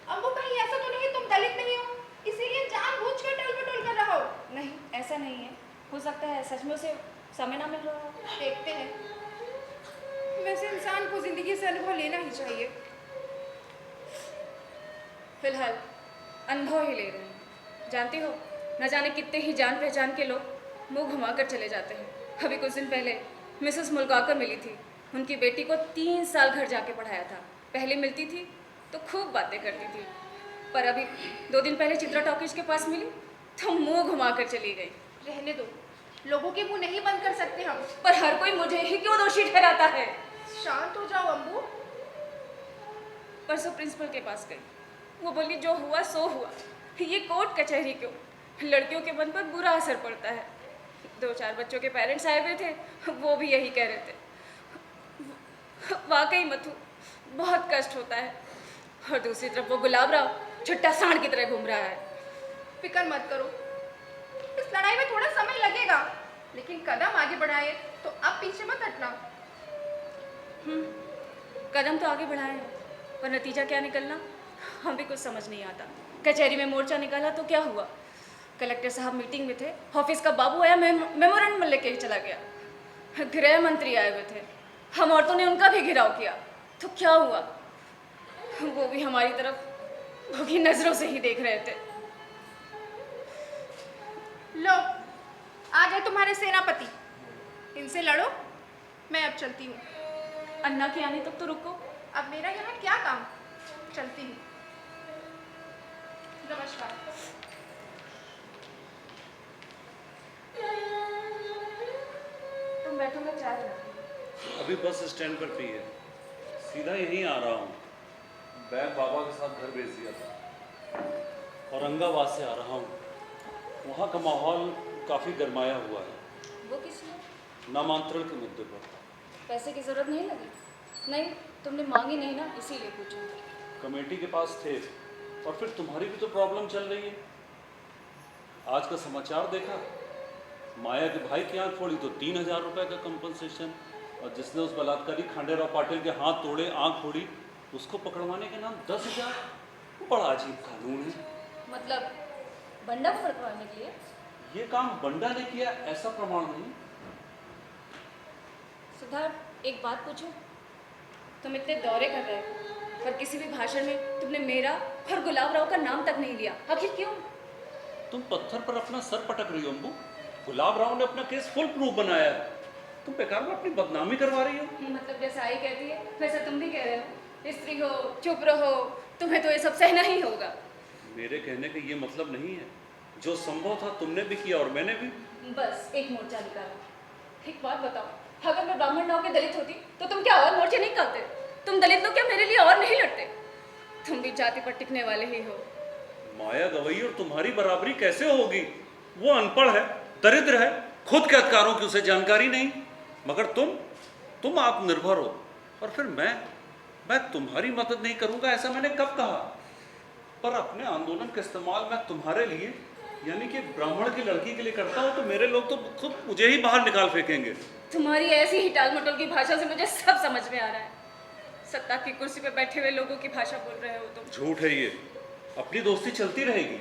अब वो कहीं ऐसा तो नहीं तुम दलित नहीं हो इसीलिए जानबूझकर टलमटोल कर रहा हो? नहीं, ऐसा नहीं है। हो सकता है सच में उसे समय ना मिल रहा हो। देखते हैं। वैसे इंसान को जिंदगी से अनुभव लेना ही चाहिए। फिलहाल अनुभव ही ले रहे हैं। जानती हो, न जाने कितने ही जान पहचान के लोग मुंह घुमाकर चले जाते हैं। अभी कुछ दिन पहले मिसेस मुल्गाकर मिली थी। उनकी बेटी को 3 साल घर जाके पढ़ाया था। पहले मिलती थी तो खूब बातें करती थी, पर अभी 2 दिन पहले चित्रा टॉकीज के पास मिली तो मुंह घुमाकर चली गई। रहने दो, लोगों के मुंह नहीं बंद कर सकते हम। पर हर कोई मुझे ही क्यों दोषी ठहराता है? शांत हो जाओ अम्बू। परसों प्रिंसिपल के पास गई। वो बोली जो हुआ सो हुआ। ये कोर्ट कचहरी क्यों, लड़कियों के मन पर बुरा असर पड़ता है। 2-4 बच्चों के पेरेंट्स आए हुए थे, वो भी यही कह रहे थे। वाकई मथु, बहुत कष्ट होता है। और दूसरी तरफ वो गुलाब राव छुट्टा सांड की तरह घूम रहा है। फिक्र मत करो, इस लड़ाई में थोड़ा समय लगेगा, लेकिन कदम आगे बढ़ाए तो अब पीछे मत हटना। कदम तो आगे बढ़ाए हैं, पर नतीजा क्या निकलना हम भी कुछ समझ नहीं आता। कचहरी में मोर्चा निकाला तो क्या हुआ? कलेक्टर साहब मीटिंग में थे, ऑफिस का बाबू आया मेमोरेंडम लेके चला गया। गृह मंत्री आए हुए थे, हम औरतों ने उनका भी घिराव किया तो क्या हुआ? वो भी हमारी तरफ भूखी नजरों से ही देख रहे थे। लो, आ गए तुम्हारे सेनापति, इनसे लड़ो। मैं अब चलती हूँ। अन्ना के आने तक तो रुको। अब मेरा यहाँ क्या काम? चलती हूँ। नमस्कार। तुम बैठो, मैं चाय बनाती हूँ। अभी बस स्टैंड पर थी है, सीधा यहीं आ रहा हूँ। बैग बाबा के साथ घर भेज दिया था। औरंगाबाद से आ रहा हूँ। वहाँ का माहौल काफ़ी गरमाया हुआ है। वो किस लिए? नामांतरण के मुद्दे पर। पैसे की जरूरत नहीं लगी? नहीं, तुमने मांगी नहीं ना, इसीलिए पूछा। कमेटी के पास थे और फिर तुम्हारी भी तो प्रॉब्लम चल रही है। आज का समाचार देखा, माया के भाई की आंख फोड़ी तो 3000 रुपये का कंपनसेशन, और जिसने उस बलात्कारी खांडेराव पाटिल के हाथ तोड़े, आंख फोड़ी, उसको पकड़वाने के नाम 10,000। बड़ा अजीब कानून है। मतलब बंडा को पकड़वाने के लिए? ये काम बंडा ने किया ऐसा प्रमाण नहीं, सिद्धार्थ, एक बात पूछूं? तुम इतने दौरे कर रहे हो पर किसी भी भाषण में तुमने मेरा और गुलाब राव का नाम तक नहीं लिया, आखिर क्यों? तुम पत्थर पर अपना सर पटक रही हो अम्बू। गुलाब राव ने अपना केस फुल प्रूफ बनाया है, तुम बेकार में अपनी बदनामी करवा रही हो। मतलब जैसा आई कहती है वैसा तुम भी कह रहे हो। स्त्री हो, चुप रहो, तुम्हें तो ये सब सहना ही होगा। मेरे कहने का ये मतलब नहीं है, जो संभव था तुमने भी किया और मैंने भी। बस एक मोर्चा निकालो। एक बात बताओ, अगर मैं ब्राह्मण ना होकर दलित होती तो तुम क्या और मोर्चे नहीं करते? तुम दलित लोग क्या मेरे लिए और नहीं लड़ते? तुम भी जाति पर टिकने वाले ही हो। माया गवई और तुम्हारी बराबरी कैसे होगी? वो अनपढ़ है, दरिद्र है, खुद के अधिकारों की उसे जानकारी नहीं। मगर तुम आत्मनिर्भर हो, और फिर मैं तुम्हारी मदद नहीं करूंगा ऐसा मैंने कब कहा? पर अपने आंदोलन का इस्तेमाल मैं तुम्हारे लिए, यानी कि ब्राह्मण की लड़की के लिए करता हूं तो मेरे लोग तो खुद मुझे ही बाहर निकाल फेंकेंगे। तुम्हारी ऐसी ही टाल मटोल की भाषा से मुझे सब समझ में आ रहा है। सत्ता की कुर्सी पे बैठे हुए लोगों की भाषा बोल रहे हो तुम। झूठ है ये, अपनी दोस्ती चलती रहेगी।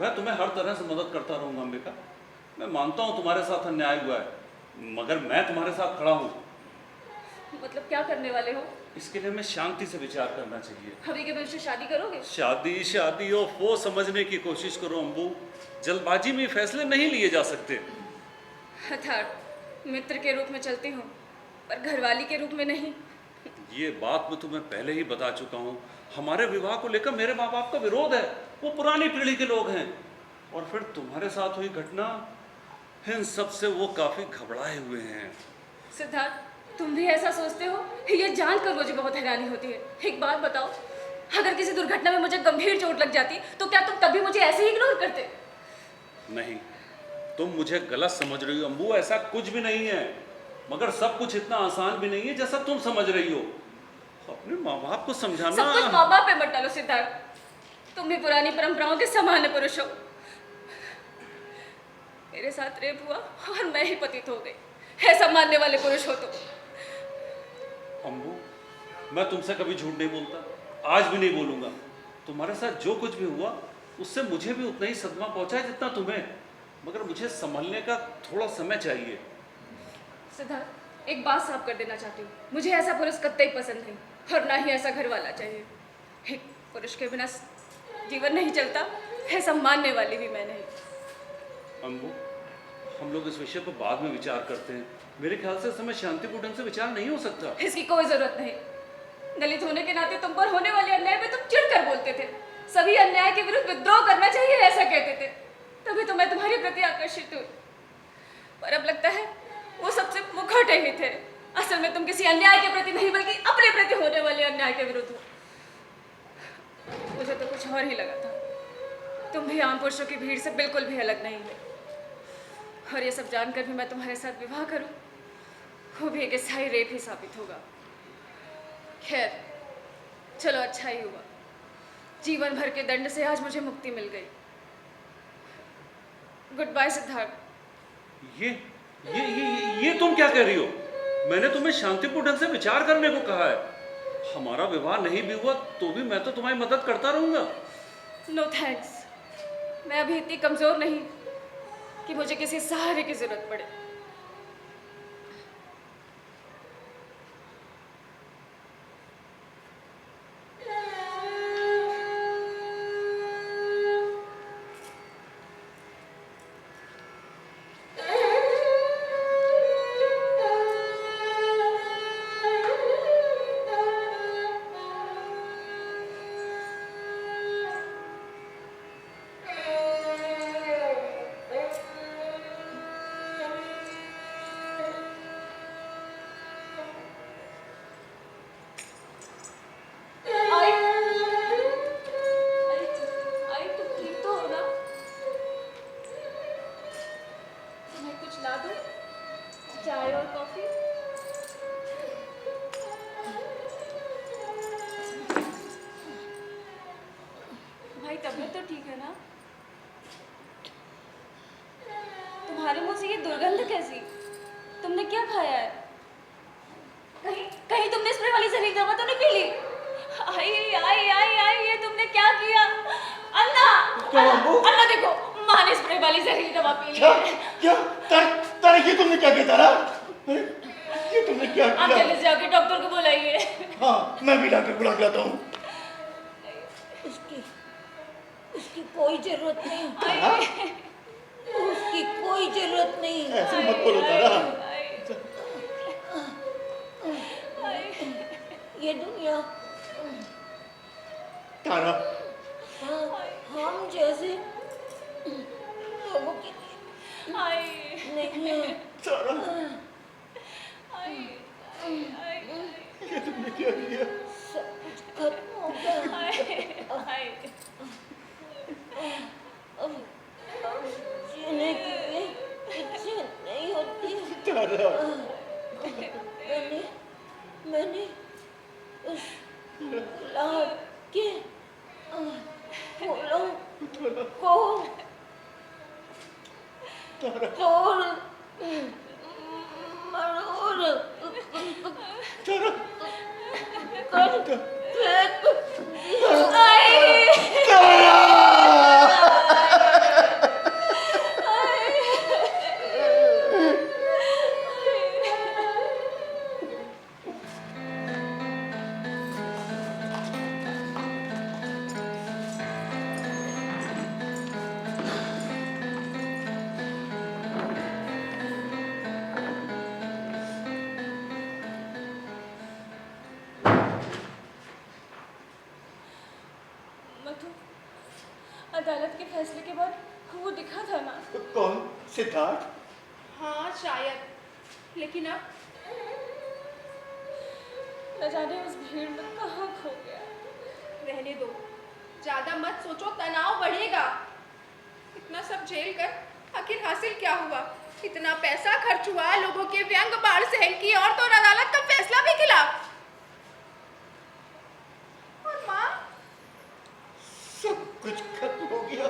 मैं तुम्हें हर तरह से मदद करता रहूंगा अंबिका। मैं मानता हूं तुम्हारे साथ अन्याय हुआ है, मगर मैं तुम्हारे साथ खड़ा हूं। मतलब क्या करने वाले हो? इसके लिए हमें शांति से विचार करना चाहिए। अभी के मुझसे शादी करोगे? शादी और वो समझने की कोशिश करो अम्बू, जल्दबाजी में फैसले नहीं लिए जा सकते। अर्थात मित्र के रूप में चलती हूँ पर घरवाली के रूप में नहीं। ये बात मैं तुम्हें पहले ही बता चुका हूँ। हमारे विवाह को लेकर मेरे माँ बाप का विरोध है, वो पुरानी पीढ़ी के लोग हैं। और फिर तुम्हारे साथ हुई घटना, इन सब से वो काफी घबराए हुए हैं। सिद्धार्थ, तुम भी ऐसा सोचते हो? ये जानकर मुझे बहुत हैरानी होती है। एक बात बताओ, अगर किसी दुर्घटना में मुझे गंभीर चोट लग जाती तो क्या तुम तभी मुझे ऐसे ही इग्नोर करते? नहीं, तुम मुझे गलत समझ रही हो अम्बू, ऐसा कुछ भी नहीं है। मगर सब कुछ इतना आसान भी नहीं है जैसा तुम समझ रही हो। अपने माँ बाप को समझाना। सब कुछ माँ बाप पे मत डालो सिद्धार्थ, तुम भी पुरानी परंपराओं के सामान्य पुरुष हो। मेरे साथ रेप हुआ और मैं ही पतित हो गई, ऐसा मानने वाले पुरुष हो तुम। अम्बू, मैं तुमसे कभी झूठ नहीं बोलता, आज भी नहीं बोलूंगा। तुम्हारे साथ जो कुछ भी हुआ उससे मुझे भी उतना ही सदमा पहुंचा है जितना तुम्हें, मगर मुझे संभलने का थोड़ा समय चाहिए। सिद्धार्थ, एक बात साफ कर देना चाहती हूँ, मुझे ऐसा पुरुष कतई पसंद नहीं और ना ही ऐसा घर वाला चाहिए। एक पुरुष के बिना जीवन नहीं चलता, ऐसा मानने वाली भी मैं नहीं। अम्बू, हम लोग इस विषय पर बाद में विचार करते हैं। मेरे ख्याल से समय शांतिपूर्ण ढंग से विचार नहीं हो सकता। इसकी कोई जरूरत नहीं। दलित होने के नाते तुम पर होने वाले अन्याय पे तुम चिढ़कर बोलते थे। सभी अन्याय के विरुद्ध विद्रोह करना चाहिए ऐसा कहते थे, तभी तो मैं तुम्हारे प्रति आकर्षित हुई। पर अब लगता है वो सबसे मुखौटे ही थे। असल में तुम किसी अन्याय के प्रति नहीं बल्कि अपने प्रति होने वाले अन्याय के विरुद्ध हो। मुझे तो कुछ और ही लगा था। तुम भी आम पुरुषों की भीड़ से बिल्कुल भी अलग नहीं हो। और ये सब जानकर भी मैं तुम्हारे साथ विवाह करूं, वो भी एक स्थायी रेप ही साबित होगा। खैर चलो, अच्छा ही हुआ। जीवन भर के दंड से आज मुझे मुक्ति मिल गई। Good bye Siddharth. ये तुम क्या कह रही हो? मैंने तुम्हें शांतिपूर्ण ढंग से विचार करने को कहा है। हमारा विवाह नहीं भी हुआ तो भी मैं तो तुम्हारी मदद करता रहूंगा। नो थैंक्स, मैं अभी इतनी कमजोर नहीं कि मुझे किसी सहारे की जरूरत पड़े। चाय और कॉफी? भाई तबीयत तो ठीक है ना? तुम्हारे मुंह से ये दुर्गंध कैसी? तुमने क्या खाया है? कहीं तुमने स्प्रे वाली जहरीली दवा तो नहीं पी ली? आई आई आई आई, ये तुमने क्या किया? अन्ना, अन्ना देखो, माँ ने स्प्रे वाली जहरीली दवा पी ली है। क्या तारा ये तुमने क्या किया तारा? ये ये तुमने क्या आप किया? जल्दी से जाके डॉक्टर को बुलाइए। हाँ, मैं भी डॉक्टर बुला के लाता हूँ। उसकी कोई जरूरत नहीं, तारा, उसकी कोई जरूरत नहीं। ऐसे मत बोलो तारा। ये दुनिया तारा, हम जैसे लोगों की नहीं है। तारा, ये तुमने क्या किया? सब कुछ खत्म हो गया। अब जीने के लिए इच्छा नहीं होती। तारा, मैंने उस गुलाब के फूलों को तोड़ मरोड़ कर फेंक मधु, अदालत के फैसले के बाद वो दिखा था ना? कौन? सिद्धार्थ? हाँ शायद, लेकिन अब न जाने उस भीड़ में कहाँ खो गया। रहने दो, ज्यादा मत सोचो, तनाव बढ़ेगा। इतना सब झेल कर आखिर हासिल क्या हुआ? इतना पैसा खर्च हुआ, लोगों के व्यंग बाढ़ सहन की, और तो अदालत का फैसला भी खिलाफ। और माँ? सब कुछ खत्म हो गया,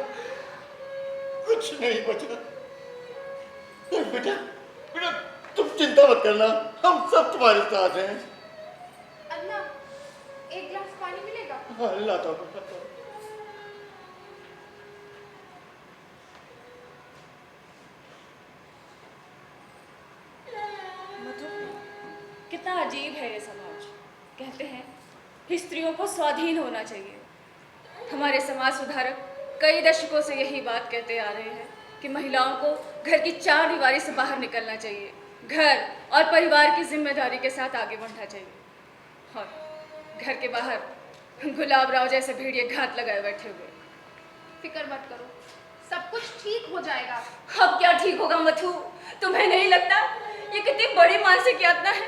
कुछ नहीं बचा। बेटा, बेटा, तुम चिंता मत करना, हम सब तुम्हारे साथ हैं। अन्ना, एक गिलास पानी मिलेगा? हाँ, लाता हूँ। मधु, कितना अजीब है ये समाज। कहते हैं स्त्रियों को स्वाधीन होना चाहिए। हमारे समाज सुधारक कई दशकों से यही बात कहते आ रहे हैं कि महिलाओं को घर की चार दीवारी से बाहर निकलना चाहिए, घर और परिवार की जिम्मेदारी के साथ आगे बढ़ना चाहिए। और घर के बाहर गुलाब राव जैसे भेड़िए घात लगाए बैठे हुए। फिक्र मत करो, सब कुछ ठीक हो जाएगा। अब क्या ठीक होगा मधु? तुम्हें नहीं लगता ये कितनी बड़ी मानसिक यातना है?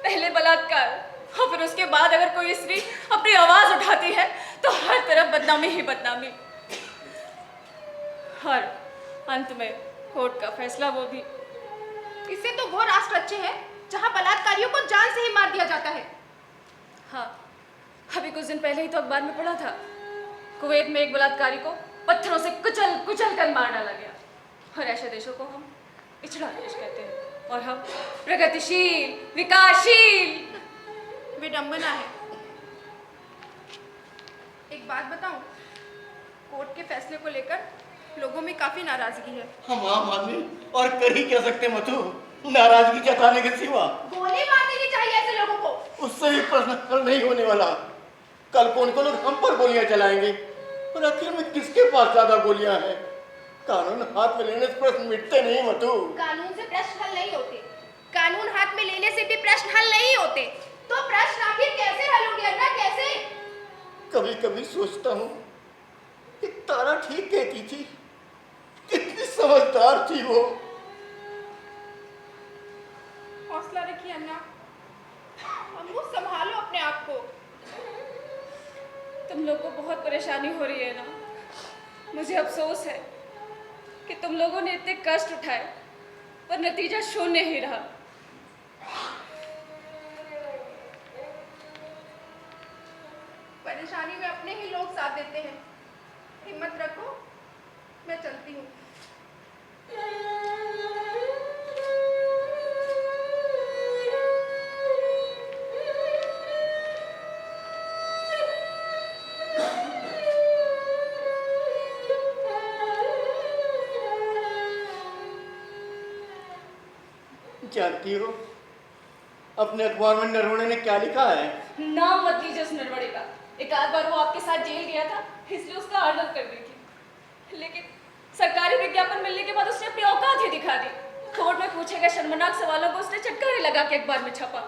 पहले बलात्कार और फिर उसके बाद अगर कोई स्त्री अपनी आवाज उठाती है तो हर तरफ बदनामी ही बदनामी। हर अंत में कोर्ट का फैसला, वो भी इससे तो वो राष्ट्र अच्छे हैं जहां बलात्कारियों को जान से ही मार दिया जाता है। हाँ, अभी कुछ दिन पहले ही तो अखबार में पढ़ा था, कुवैत में एक बलात्कारी को पत्थरों से कुचल कुचल कर मार डाला गया। और ऐसे देशों को हम पिछड़ा देश कहते हैं और हम प्रगतिशील, विकासशील। विडंबना है। एक बात बताऊं, कोर्ट के फैसले को लेकर लोगों में काफी नाराजगी है। हम आम आदमी और कर ही क्या सकते मधु, नाराजगी जताने के सिवा। गोली मार देनी चाहिए ऐसे लोगों को। उससे भी प्रश्न हल नहीं होने वाला। कल कौन को लोग हम पर गोलियां चलाएंगे और आखिर में किसके पास ज्यादा गोलियां हैं? कानून हाथ में लेने से प्रश्न मिटते नहीं मधु। कानून से प्रश्न हल नहीं होते, कानून हाथ में लेने से भी प्रश्न हल नहीं होते। तो प्रश्न आखिर कैसे हल होंगे अन्ना, कैसे? कभी कभी सोचता हूँ कि तारा ठीक कहती थी, कितनी समझदार थी वो। हौसला रखिए अन्ना, अम्मू संभालो अपने आप को। तुम लोग को बहुत परेशानी हो रही है ना? मुझे अफसोस है कि तुम लोगों ने इतने कष्ट उठाए पर नतीजा शून्य ही रहा। परेशानी में अपने ही लोग साथ देते हैं। हिम्मत रखो, मैं चलती हूँ। जानती हो, अपने अखबार में नरवणे ने क्या लिखा है? नाम मत लीजिए उस नरवड़े का। एक आध बार वो आपके साथ जेल गया था, इसलिए उसका आदर कर दी थी। लेकिन सरकारी विज्ञापन मिलने के बाद उसने अपनी औकात ही दिखा दी। कोर्ट में पूछे गए शर्मनाक सवालों को उसने चटकारे लगा के अखबार में छपा।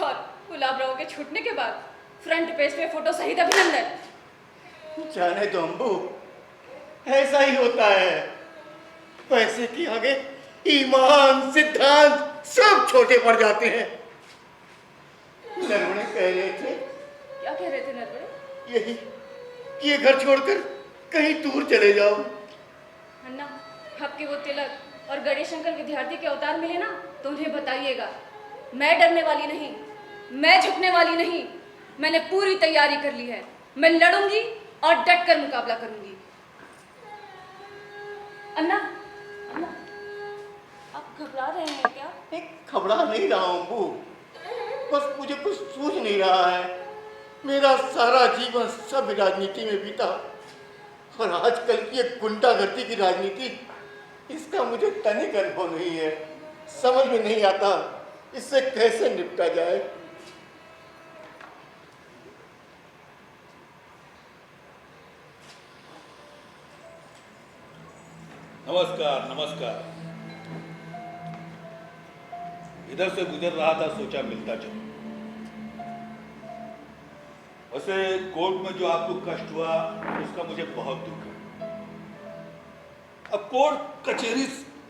और गुलाब राव के छूटने के बाद फ्रंट पेज पे फोटो सहित अभिनंदन। जाने दो अम्बू, ऐसा ही होता है। पैसे के आगे ईमान, सिद्धांत सब छोटे पड़ जाते हैं। नरवणे कह रहे थे। क्या कह रहे थे नरवणे? यही कि ये घर छोड़कर कहीं दूर चले जाओ। अन्ना, आपके वो तिलक और गणेश शंकर विद्यार्थी के अवतार मिले ना, तो उन्हें बताइएगा, मैं डरने वाली नहीं, मैं झुकने वाली नहीं। मैंने पूरी तैयारी कर ली है। मैं लड़ूंगी और डट कर मुकाबला करूंगी। अन्ना, अन्ना, आप घबरा रहे हैं क्या? घबरा नहीं रहा हूँ अम्बू, बस मुझे कुछ सूझ नहीं रहा है। मेरा सारा जीवन सब राजनीति में बीता, और आजकल की एक गुंडागर्दी की राजनीति, इसका मुझे तनिक अनुभव नहीं है। समझ में नहीं आता इससे कैसे निपटा जाए। नमस्कार नमस्कार। इधर से गुजर रहा था, सोचा मिलता चलो। वैसे कोर्ट में जो आपको कष्ट हुआ उसका मुझे बहुत दुख है। अब कोर्ट कचहरी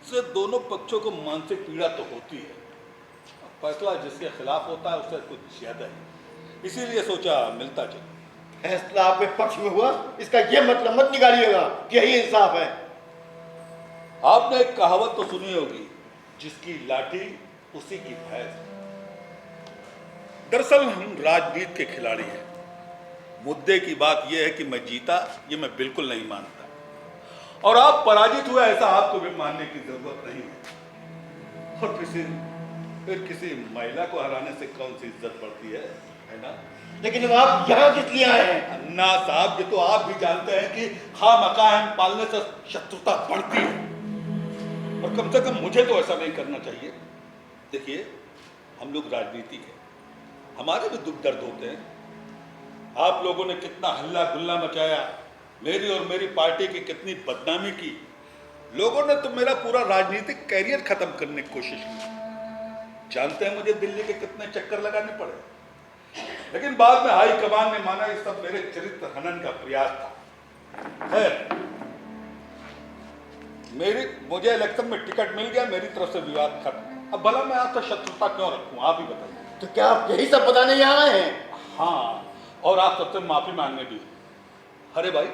से दोनों पक्षों को मानसिक पीड़ा तो होती है, फैसला जिसके खिलाफ होता है उससे कुछ ज्यादा है, इसीलिए सोचा मिलता चलो। फैसला आपके पक्ष में हुआ, इसका यह मतलब मत निकालिएगा कि यही इंसाफ है। आपने एक कहावत तो सुनी होगी, जिसकी लाठी उसी की भैंस। दरअसल हम राजनीति के खिलाड़ी हैं। मुद्दे की बात यह है कि मैं जीता ये मैं बिल्कुल नहीं मानता, और आप पराजित हुए ऐसा आपको भी मानने की जरूरत नहीं है। और फिर किसी महिला को हराने से कौन सी इज्जत बढ़ती है ना? लेकिन आप यहाँ किस लिए आए हैं? अन्ना साहब, ये तो आप भी जानते हैं कि खामखा पालने से शत्रुता बढ़ती है, और कम से कम मुझे तो ऐसा नहीं करना चाहिए। देखिए, हम लोग राजनीतिक हैं, हमारे भी दुख दर्द होते हैं। आप लोगों ने कितना हल्ला गुल्ला मचाया, मेरी और मेरी पार्टी की कितनी बदनामी की। लोगों ने तो मेरा पूरा राजनीतिक कैरियर खत्म करने की कोशिश की। जानते हैं मुझे दिल्ली के कितने चक्कर लगाने पड़े, लेकिन बाद में हाई कमान ने माना ये सब मेरे चरित्र हनन का प्रयास था। खैर, मुझे इलेक्शन में टिकट मिल गया, मेरी तरफ से विवाद खत्म। अब भला मैं आपसे शत्रुता क्यों रखूं, आप ही बताइए। तो क्या आप यही सब बताने यहाँ आए हैं? हाँ, और आप सबसे माफी मांगने भी। अरे भाई,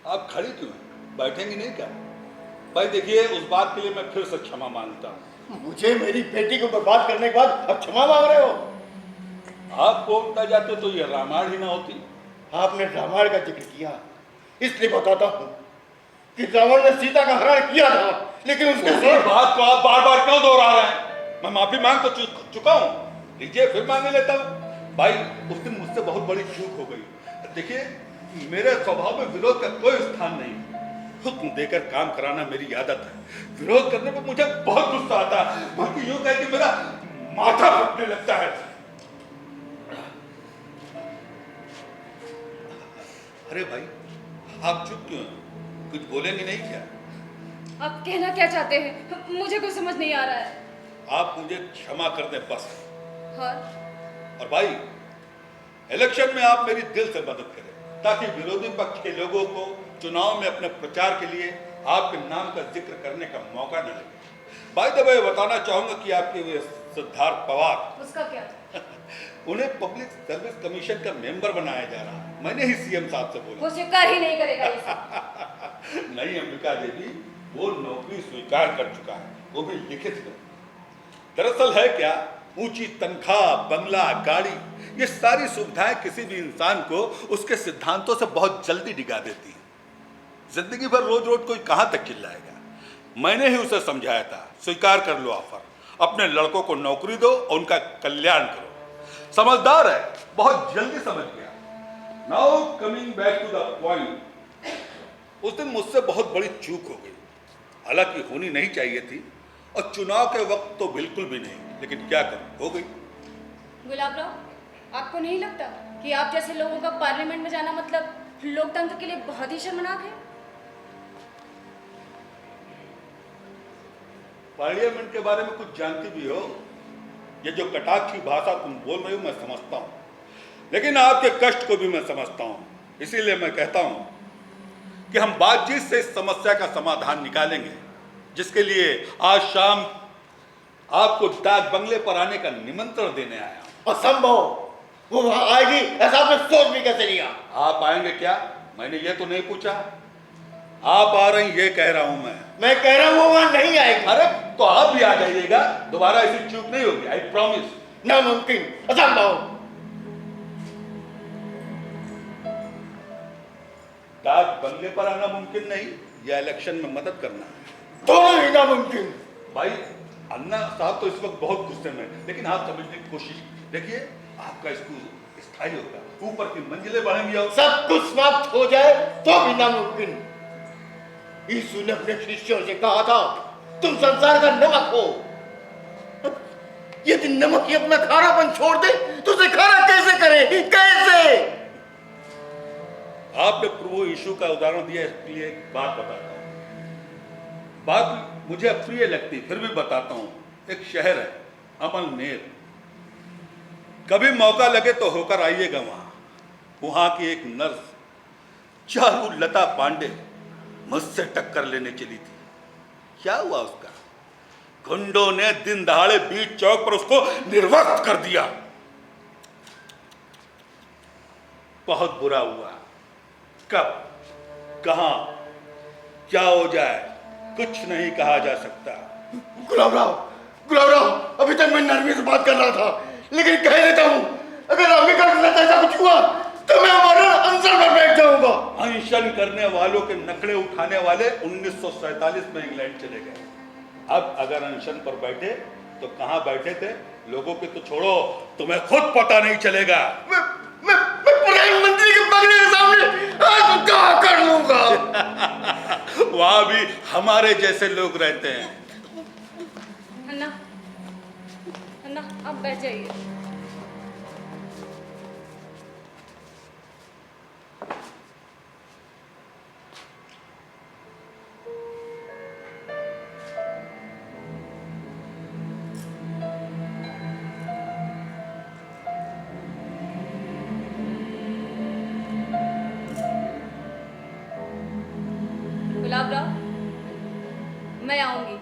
आप खड़ी क्यों हैं? बैठेंगी नहीं क्या? भाई देखिए, उस बात के लिए मैं फिर से क्षमा मांगता हूँ। मुझे मेरी बेटी को बर्बाद करने के बाद अब क्षमा मांग रहे हो? आप कोर्ट न जाते तो ये रामायण ही ना होती। आपने रामायण का जिक्र किया, इसलिए बताता हूँ कि रावण ने सीता का हरण किया था, लेकिन उसके बात को आप बार बार क्यों दोहरा रहे हैं? मैं माफी मांग तो चुका हूँ, लीजिए फिर मांगे लेता हूँ। भाई, उस दिन मुझसे बहुत बड़ी चूक हो गई। देखिए, मेरे स्वभाव में विरोध का कोई स्थान नहीं। हुक्म देकर काम कराना मेरी आदत है। विरोध करने पर मुझे बहुत गुस्सा आता है, बल्कि यूं कह कि मेरा माथा फटने लगता है। अरे भाई, आप चुप क्यों हैं? कुछ बोलेंगे नहीं क्या? आप कहना क्या चाहते हैं? मुझे कुछ समझ नहीं आ रहा है। आप मुझे क्षमा कर दें बस। हाँ? और भाई, इलेक्शन में आप मेरी दिल से मदद करें, ताकि विरोधी पक्ष के लोगों को चुनाव में अपने प्रचार के लिए आपके नाम का जिक्र करने का मौका न लगे। बाय द वे, बताना चाहूंगा कि आपके वे सिद्धार्थ पवार, उसका क्या? उन्हें पब्लिक सर्विस कमीशन का मेंबर बनाया जा रहा है। मैंने ही सीएम साहब से बोला। वो स्वीकार ही नहीं करेगा ये सब। नहीं अंबिका देवी, वो नौकरी स्वीकार कर चुका है, वो भी लिखित में। दरअसल है क्या, ऊंची तनख्वाह, बंगला, गाड़ी, ये सारी सुविधाएं किसी भी इंसान को उसके सिद्धांतों से बहुत जल्दी डिगा देती हैं। जिंदगी भर रोज रोज कोई कहां तक चिल्लाएगा। मैंने ही उसे समझाया था, स्वीकार कर लो ऑफर, अपने लड़कों को नौकरी दो और उनका कल्याण करो। समझदार है, बहुत जल्दी समझ गया। Now coming back to the point, उस दिन मुझसे बहुत बड़ी चूक हो गई। हालांकि होनी नहीं चाहिए थी, और चुनाव के वक्त तो बिल्कुल भी नहीं। लेकिन क्या करूं, हो गई। गुलाब राव, आपको नहीं लगता कि आप जैसे लोगों का पार्लियामेंट में जाना मतलब लोकतंत्र के लिए बहुत ही शर्मनाक है? पार्लियामेंट के बारे में कुछ जानती भी हो? ये जो कटाक्षी भाषा तुम बोल रहे हो मैं समझता हूँ, लेकिन आपके कष्ट को भी मैं समझता हूँ। इसीलिए मैं कहता हूँ कि हम बातचीत से इस समस्या का समाधान निकालेंगे, जिसके लिए आज शाम आपको डाक बंगले पर आने का निमंत्रण देने आया हूँ। असंभव, वो वहां आएगी ऐसा आपने सोच भी कैसे लिया? आप आएंगे क्या? मैंने ये तो नहीं पूछा। आप आ रही ये कह रहा हूं मैं कह रहा हूं वो वहां नहीं आएगी। अरे तो आप भी आ जाइएगा, दोबारा ऐसी चूक नहीं होगी, आई प्रॉमिस। नामुमकिन, असंभव। डाक बंगले पर आना मुमकिन नहीं, या इलेक्शन में मदद करना दोनों ही नामुमकिन। भाई अन्ना साहब तो इस वक्त बहुत गुस्से में, लेकिन आप समझने की कोशिश देखिए, आपका स्कूल स्थायी होगा, ऊपर की मंजिलें बढ़ेंगी और सब कुछ समाप्त हो जाए तो भी नामुमकिन। यीशु ने अपने शिष्यों से कहा था, तुम संसार का नमक हो। यदि नमक ही अपना खारापन छोड़ दे तो उसे खारा कैसे करे? कैसे? आपने प्रभु यीशु का उदाहरण दिया, इसलिए एक बात बताता हूं। बात मुझे अप्रिय लगती फिर भी बताता हूं। एक शहर है अमलनेर, कभी मौका लगे तो होकर आइएगा वहां की एक नर्स चारुलता पांडे मुझसे टक्कर लेने चली थी। क्या हुआ उसका? गुंडों ने दिन दहाड़े बीच चौक पर उसको निर्वस्त कर दिया। बहुत बुरा हुआ। कब, कहां, क्या हो जाए कुछ नहीं कहा जा सकता। गुलाब राव, अभी तक मैं नरमी से बात कर रहा था, लेकिन कह देता हूं, अगर अंबिका के साथ ऐसा कुछ हुआ तो मैं हमारा अनशन पर बैठ जाऊंगा। अनशन करने वालों के नखड़े उठाने वाले 1947 में इंग्लैंड चले गए। अब अगर अनशन पर बैठे तो कहां बैठे थे? लोगों के तो छोड़ो, तुम्हें खुद पता नहीं चलेगा। मैं प्रधानमंत्री के बंगले के सामने आज क्या कर लूंगा? वहां भी हमारे जैसे लोग रहते हैं। अन्ना, अन्ना आप बैठ जाइए। गुलाब राव, मैं आऊंगी,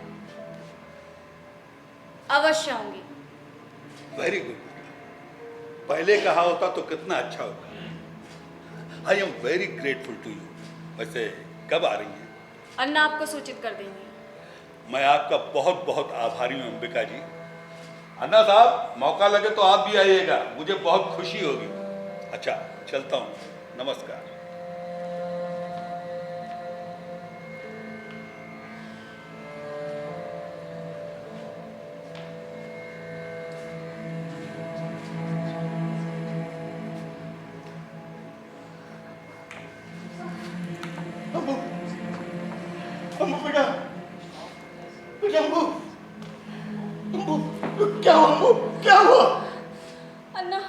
अवश्य आऊंगी। Very good. पहले कहा होता तो कितना अच्छा होता। I am very grateful to you. वैसे कब आ रही हैं? अन्ना आपको सूचित कर देंगे। मैं आपका बहुत बहुत आभारी हूं अंबिका जी। अन्ना साहब, मौका लगे तो आप भी आइएगा, मुझे बहुत खुशी होगी। अच्छा चलता हूं, नमस्कार। क्या हुआ? अन्ना,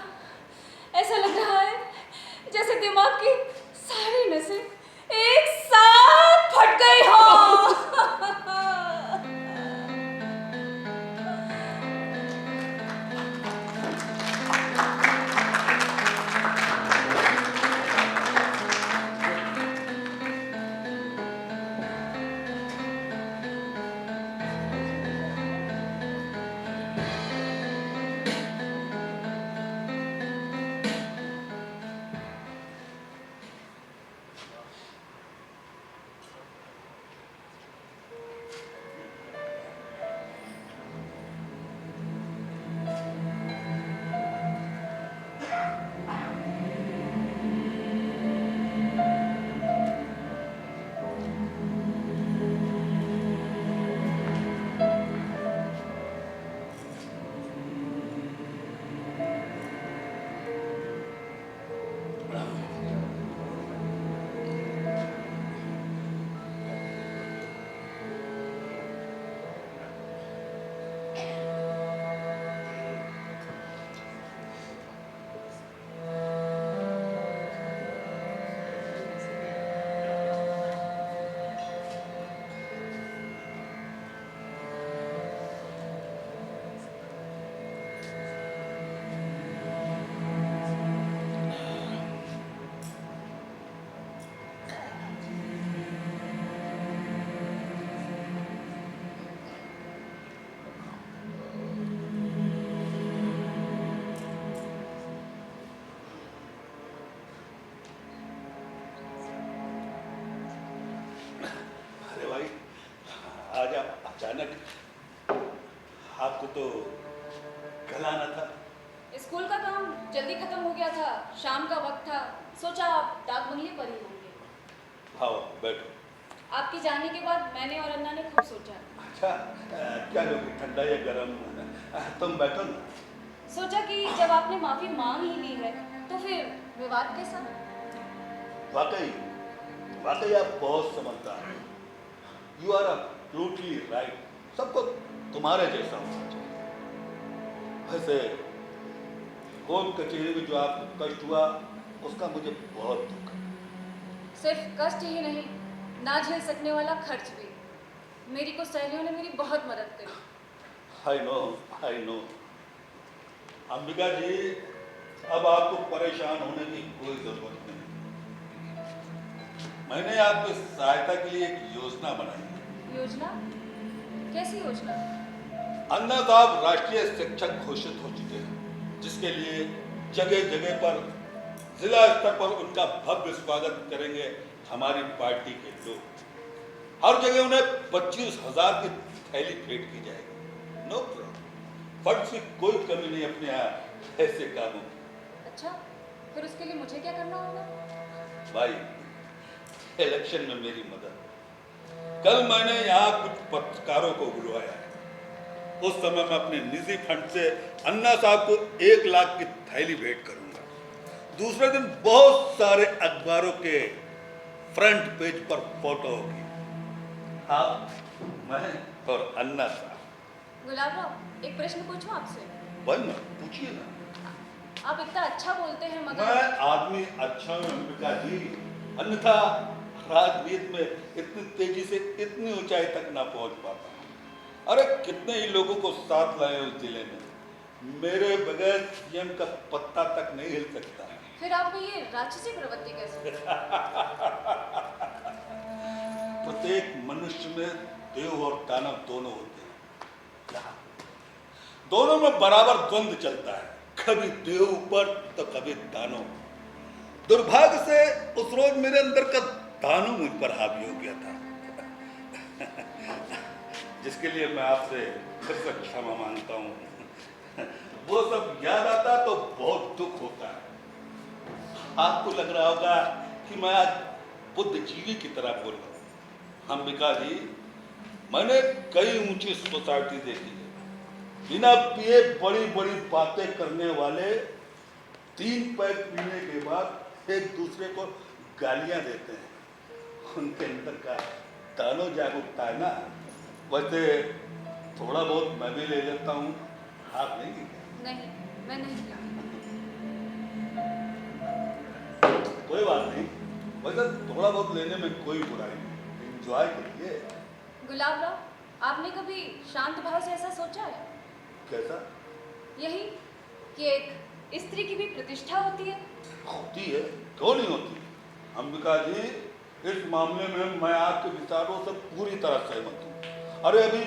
ऐसा लग रहा है जैसे दिमाग की सारी नसें एक साथ फट गई हो। अचानक आपको तो कल आना था। स्कूल का काम जल्दी खत्म हो गया था, शाम का वक्त था, सोचा आप डाक बंगले पर ही होंगे। आओ बैठो। आपके जाने के बाद मैंने और अन्ना ने खूब सोचा। अच्छा क्या लोगे, ठंडा या गरम? तुम बैठो ना। सोचा कि जब आपने माफी मांग ही ली है तो फिर विवाद कैसा? वाकई वाकई आप बहुत समझदार हो। You are absolutely right. सबको तुम्हारे जैसा होना चाहिए। वैसे कोर्ट कचहरी में जो आपको कष्ट हुआ उसका मुझे बहुत दुख है। सिर्फ कष्ट ही नहीं, ना झेल सकने वाला खर्च भी। मेरी कुछ सहेलियों ने मेरी बहुत मदद करी। आई नो अंबिका जी, अब आपको परेशान होने की कोई जरूरत नहीं। मैंने आपकी सहायता के लिए एक योजना बनाई है। योजना? कैसी योजना? अन्ना साहब राष्ट्रीय शिक्षक घोषित हो चुके हैं, जिसके लिए जगह जगह पर जिला स्तर पर उनका भव्य स्वागत करेंगे हमारी पार्टी के लोग। हर जगह उन्हें 25,000 की थैली भेंट की जाएगी। नो प्रॉब्लम, फंड की कोई कमी नहीं अपने यहाँ ऐसे कामों में। अच्छा, फिर उसके लिए मुझे क्या करना होगा? भाई, इलेक्शन में मेरी मदद। कल मैंने यहाँ कुछ पत्रकारों को बुलवाया है। उस समय मैं अपने निजी फंड से अन्ना साहब को 1 लाख की थैली भेंट करूंगा। दूसरे दिन बहुत सारे अखबारों के फ्रंट पेज पर फोटो होगी, आप, मैं और अन्ना साहब। गुलाबराव, एक प्रश्न पूछूं आपसे? भाई ना, पूछिए ना। आप इतना अच्छा बोलते हैं मगर मैं आदमी अच्छा हूं अंबिका जी, अन्यथा राजनीति में इतनी तेजी से इतनी ऊंचाई तक ना पहुंच पाता। अरे कितने ही लोगों को साथ लाए उस जिले में, मेरे बगैर सीएम का पत्ता तक नहीं हिल सकता। फिर आप में ये राक्षसी प्रवृत्ति कैसे? प्रत्येक मनुष्य में देव और दानव दोनों होते हैं। दोनों में बराबर द्वंद्व चलता है, कभी देव ऊपर तो कभी दानव। दुर्भाग्य से उस रोज मेरे अंदर का दानव मुझ पर हावी हो गया था, जिसके लिए मैं आपसे फिर से क्षमा मांगता हूँ। वो सब याद आता तो बहुत दुख होता है। आपको लग रहा होगा कि मैं आज बुद्धिजीवी की तरह बोल रहा हूँ। अंबिका जी, मैंने कई ऊंची सोसाइटी देखी है। बिना पिए बड़ी बड़ी बातें करने वाले 3 पैक पीने के बाद एक दूसरे को गालियां देते हैं। उनके अंदर का दानव जाग उठता है ना। वैसे थोड़ा बहुत मैं भी ले लेता हूँ, आप नहीं? नहीं, मैं नहीं। कोई बात नहीं, वैसे थोड़ा बहुत लेने में कोई बुराई नहीं, एंजॉय करिए। गुलाबराव, आपने कभी शांत भाव से ऐसा सोचा है? कैसा? यही कि एक स्त्री की भी प्रतिष्ठा होती है। होती है, क्यों नहीं होती? अंबिका जी, इस मामले में मैं आपके विचारों से पूरी तरह सहमत हूँ। अरे अभी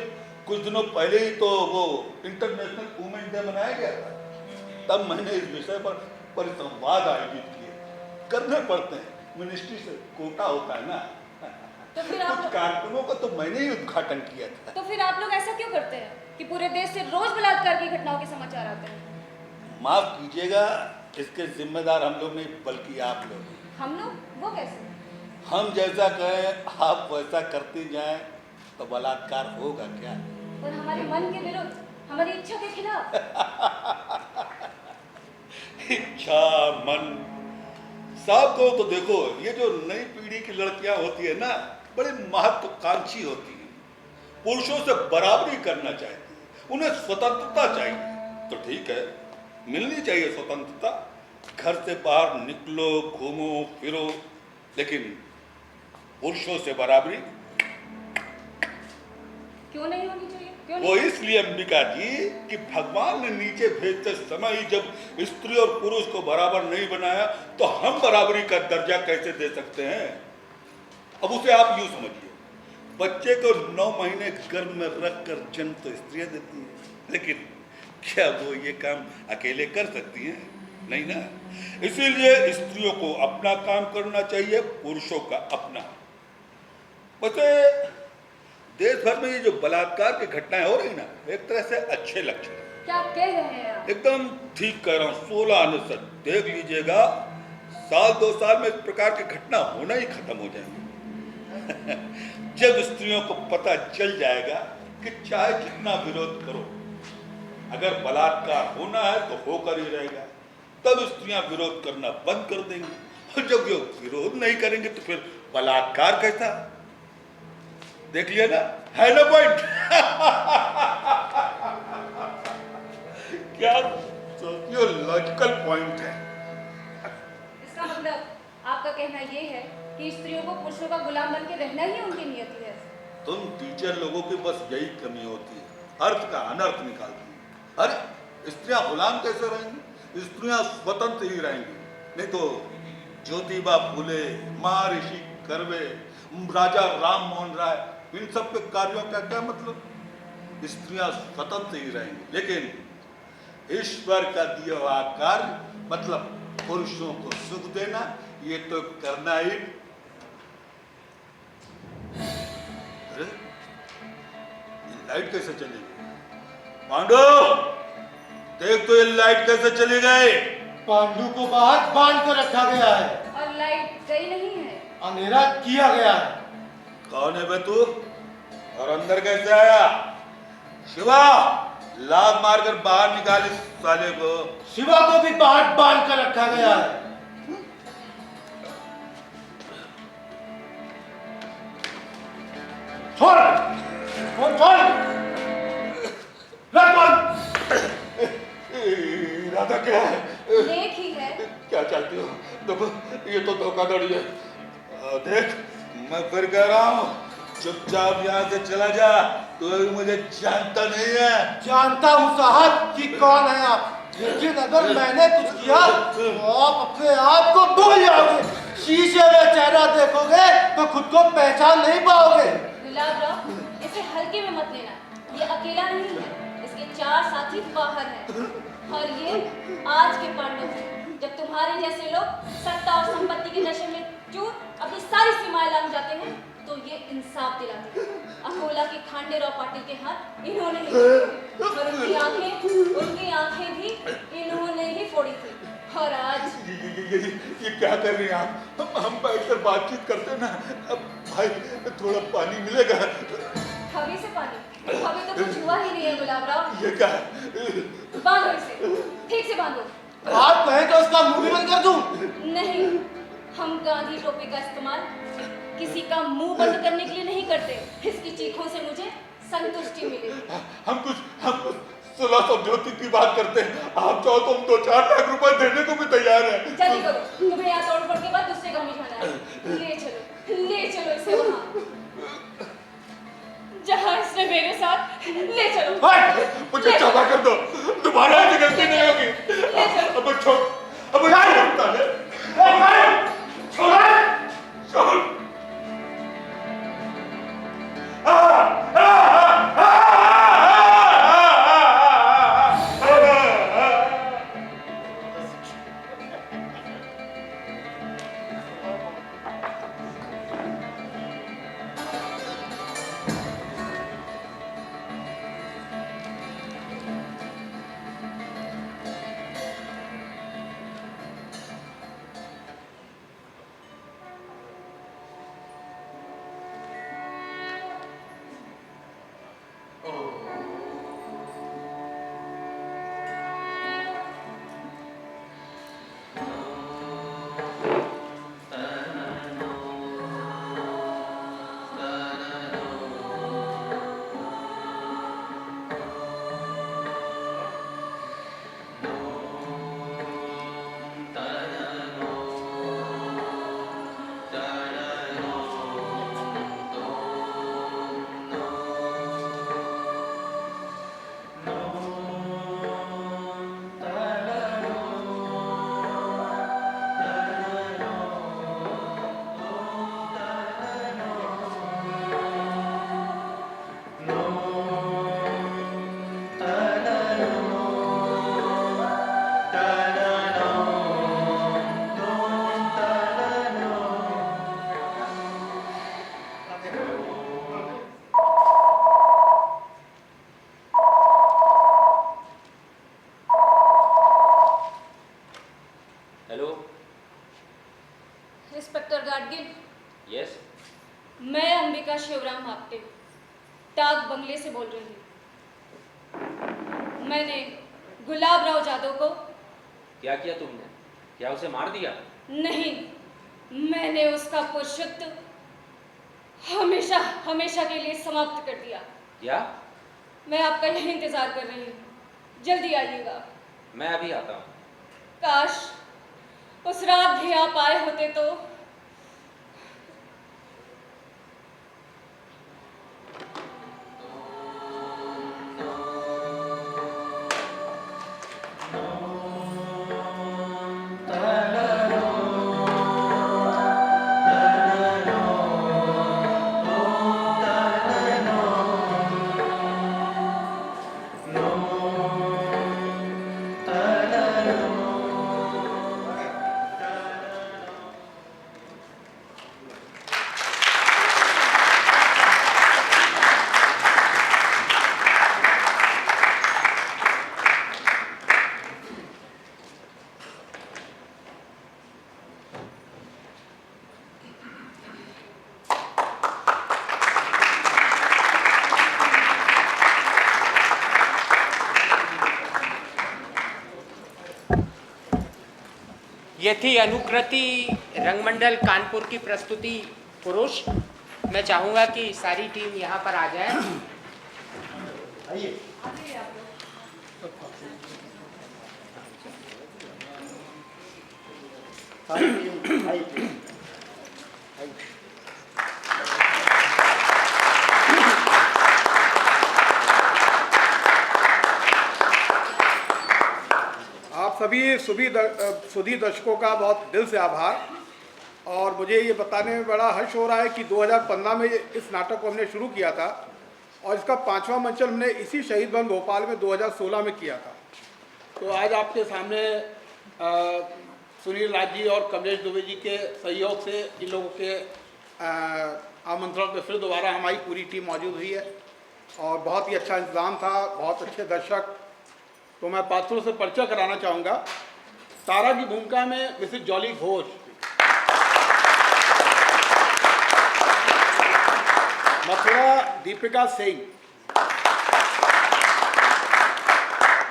कुछ दिनों पहले ही तो वो इंटरनेशनल वुमेन डे मनाया गया था, तब मैंने इस विषय पर परिसंवाद आयोजित किए। करने पड़ते हैं, मिनिस्ट्री से कोटा होता है ना। तो फिर आप कुछ कार्यक्रमों का तो मैंने ही उद्घाटन किया था। तो फिर आप लोग ऐसा क्यों करते हैं कि पूरे देश से रोज बलात्कार की घटनाओं के समाचार आते हैं? माफ कीजिएगा, इसके जिम्मेदार हम लोग नहीं बल्कि आप लोग। हम लोग? वो कैसे? हम जैसा कहें आप वैसा करते जाएं तो बलात्कार होगा क्या? पर हमारे मन के विरुद्ध, हमारी इच्छा के खिलाफ। इच्छा, मन, साहब को तो देखो, ये जो नई पीढ़ी की लड़कियां होती है ना, बड़ी महत्वाकांक्षी होती हैं, पुरुषों से बराबरी करना चाहती है, उन्हें स्वतंत्रता चाहिए। तो ठीक है, मिलनी चाहिए स्वतंत्रता, घर से बाहर निकलो, घूमो फिरो, लेकिन पुरुषों से बराबरी क्यों नहीं होनी चाहिए? क्यों वो नहीं? इसलिए अंबिका जी कि भगवान ने नीचे भेजते समय ही जब स्त्री और पुरुष को बराबर नहीं बनाया तो हम बराबरी का दर्जा कैसे दे सकते हैं? अब उसे आप यूं समझिए, बच्चे को 9 महीने गर्भ में रखकर जन्म तो स्त्रियां देती हैं, लेकिन क्या वो ये काम अकेले कर सकती हैं? नहीं ना। इसीलिए स्त्रियों को अपना काम करना चाहिए, पुरुषों का अपना। वैसे देश भर में ये जो बलात्कार की घटनाएं हो रही ना, एक तरह से अच्छे लक्षण हैं। क्या कह रहे हैं आप? एकदम ठीक कह रहा हूँ। 16 आने से देख लीजिएगा, साल 2 साल में इस प्रकार की घटना होना ही खत्म हो जाएंगी। जब स्त्रियों को पता चल जाएगा कि चाहे जितना विरोध करो, अगर बलात्कार होना है तो होकर ही रहेगा, तब स्त्रियां विरोध करना बंद कर देंगी। और जब ये विरोध नहीं करेंगे तो फिर बलात्कार कैसा? देख लिया ना, है ना पॉइंट? क्या सोशियोलॉजिकल पॉइंट है। इसका मतलब आपका कहना ये है कि स्त्रियों को पुरुषों का गुलाम बन के रहना ही उनकी नियति है। तुम टीचर लोगों की बस यही कमी होती है, अर्थ का अनर्थ निकालती है। अरे स्त्रियां गुलाम कैसे रहेंगी? स्त्रियां स्वतंत्र ही रहेंगी। नहीं तो ज्योतिबा फूले, महर्षि कर्वे, राजा राम मोहन राय, इन सब के कार्यों का क्या मतलब? स्त्रियां स्वतंत्र ही रहेंगी। लेकिन ईश्वर का दिया हुआ कार्य, मतलब पुरुषों को सुख देना, ये तो करना ही। अरे ये लाइट कैसे चली गई? पांडु, देख तो ये लाइट कैसे चली गई? पांडु को बाहर बांध कर रखा गया है और लाइट गई नहीं है, अंधेरा किया गया है। कौन है बे तू? और अंदर कैसे आया? शिवा, लात मारकर बाहर निकाल इस साले को। शिवा को भी बाहर बांध कर रखा गया है। छोड़, छोड़, छोड़, रख बांध। राधा क्या है? लेख ही है। क्या चाहती हो? देखो ये तो धोखाधड़ी है। देख मैं फिर कह रहा हूँ, चुपचाप यहाँ से चला जा। तो मुझे जानता नहीं है। जानता हूँ साहब कि कौन है आप, लेकिन अगर मैंने कुछ किया तो आप अपने आप को भूल जाओगे। शीशे में चेहरा देखोगे तो खुद को पहचान नहीं पाओगे। गुलाबराव, इसे हल्के में मत लेना। ये अकेला नहीं है, इसके 4 साथी बाहर हैं। और ये आज के पांडव हैं। जब तुम्हारे जैसे लोग सत्ता और संपत्ति के नशे में चूर अपनी सारी सीमाएं लांघ जाते हैं तो ये इंसाफ दिलाते हैं। अकोला के खांडेराव पाटिल के हाथ इन्होंने ही और उनकी आंखें भी इन्होंने ही फोड़ी थी। और आज ये क्या कर रही हैं आप? हम बैठकर बातचीत करते ना। अब भाई थोड़ा पानी मिलेगा? हवी से पानी? हवी तो कुछ हुआ ही नहीं है गुलाबराव। ये क्या? बांधो इसे, ठीक से बांधो। आप कहें तो उसका मुंह भी बंद कर दूं? नहीं, हम गांधी टोपी का इस्तेमाल किसी का मुंह बंद करने के लिए नहीं करते। इसकी चीखों से मुझे संतुष्टि मिलेगी। हम कुछ सुलह समझौते की बात करते हैं। आप चाहो तो हम 2-4 लाख रुपए देने को भी तैयार हैं। जल्दी करो, तुम्हें यहाँ तोड़-फोड़ के बाद दूसरे गांव में जाना है। ले चलो इसे वहाँ जहाँ इसने मेरे साथ। ले चलो। मुझे क्षमा कर दो, दोबारा ऐसी गलती नहीं होगी। अब छोड़, अब छोड़। इंस्पेक्टर गाडगिल, यस, मैं अंबिका शिवराम आपटे डाक बंगले से बोल रही हूँ। मैंने गुलाब राव जादव को क्या किया तुमने? क्या उसे मार दिया? नहीं, मैंने उसका पुरुषत्व हमेशा हमेशा के लिए समाप्त कर दिया। क्या? मैं आपका यही इंतजार कर रही हूँ, जल्दी आइएगा। मैं अभी आता हूँ। काश उस रात भी आप आए होते तो। ये थी अनुकृति रंगमंडल कानपुर की प्रस्तुति पुरुष। मैं चाहूँगा कि सारी टीम यहाँ पर आ जाए। आइए। सारी टीम आइए। आप सभी सुधी दर्शकों का बहुत दिल से आभार। और मुझे ये बताने में बड़ा हर्ष हो रहा है कि 2015 में इस नाटक को हमने शुरू किया था और इसका 5वां मंचन हमने इसी शहीद भवन भोपाल में 2016 में किया था। तो आज आपके सामने सुनील राज जी और कमलेश दुबे जी के सहयोग से इन लोगों के आमंत्रण पर फिर दोबारा हमारी पूरी टीम मौजूद हुई है और बहुत ही अच्छा इंतज़ाम था, बहुत अच्छे दर्शक। तो मैं पात्रों से परिचय कराना चाहूँगा। तारा की भूमिका में मिसेस जॉली घोष, मथुरा दीपिका सिंह,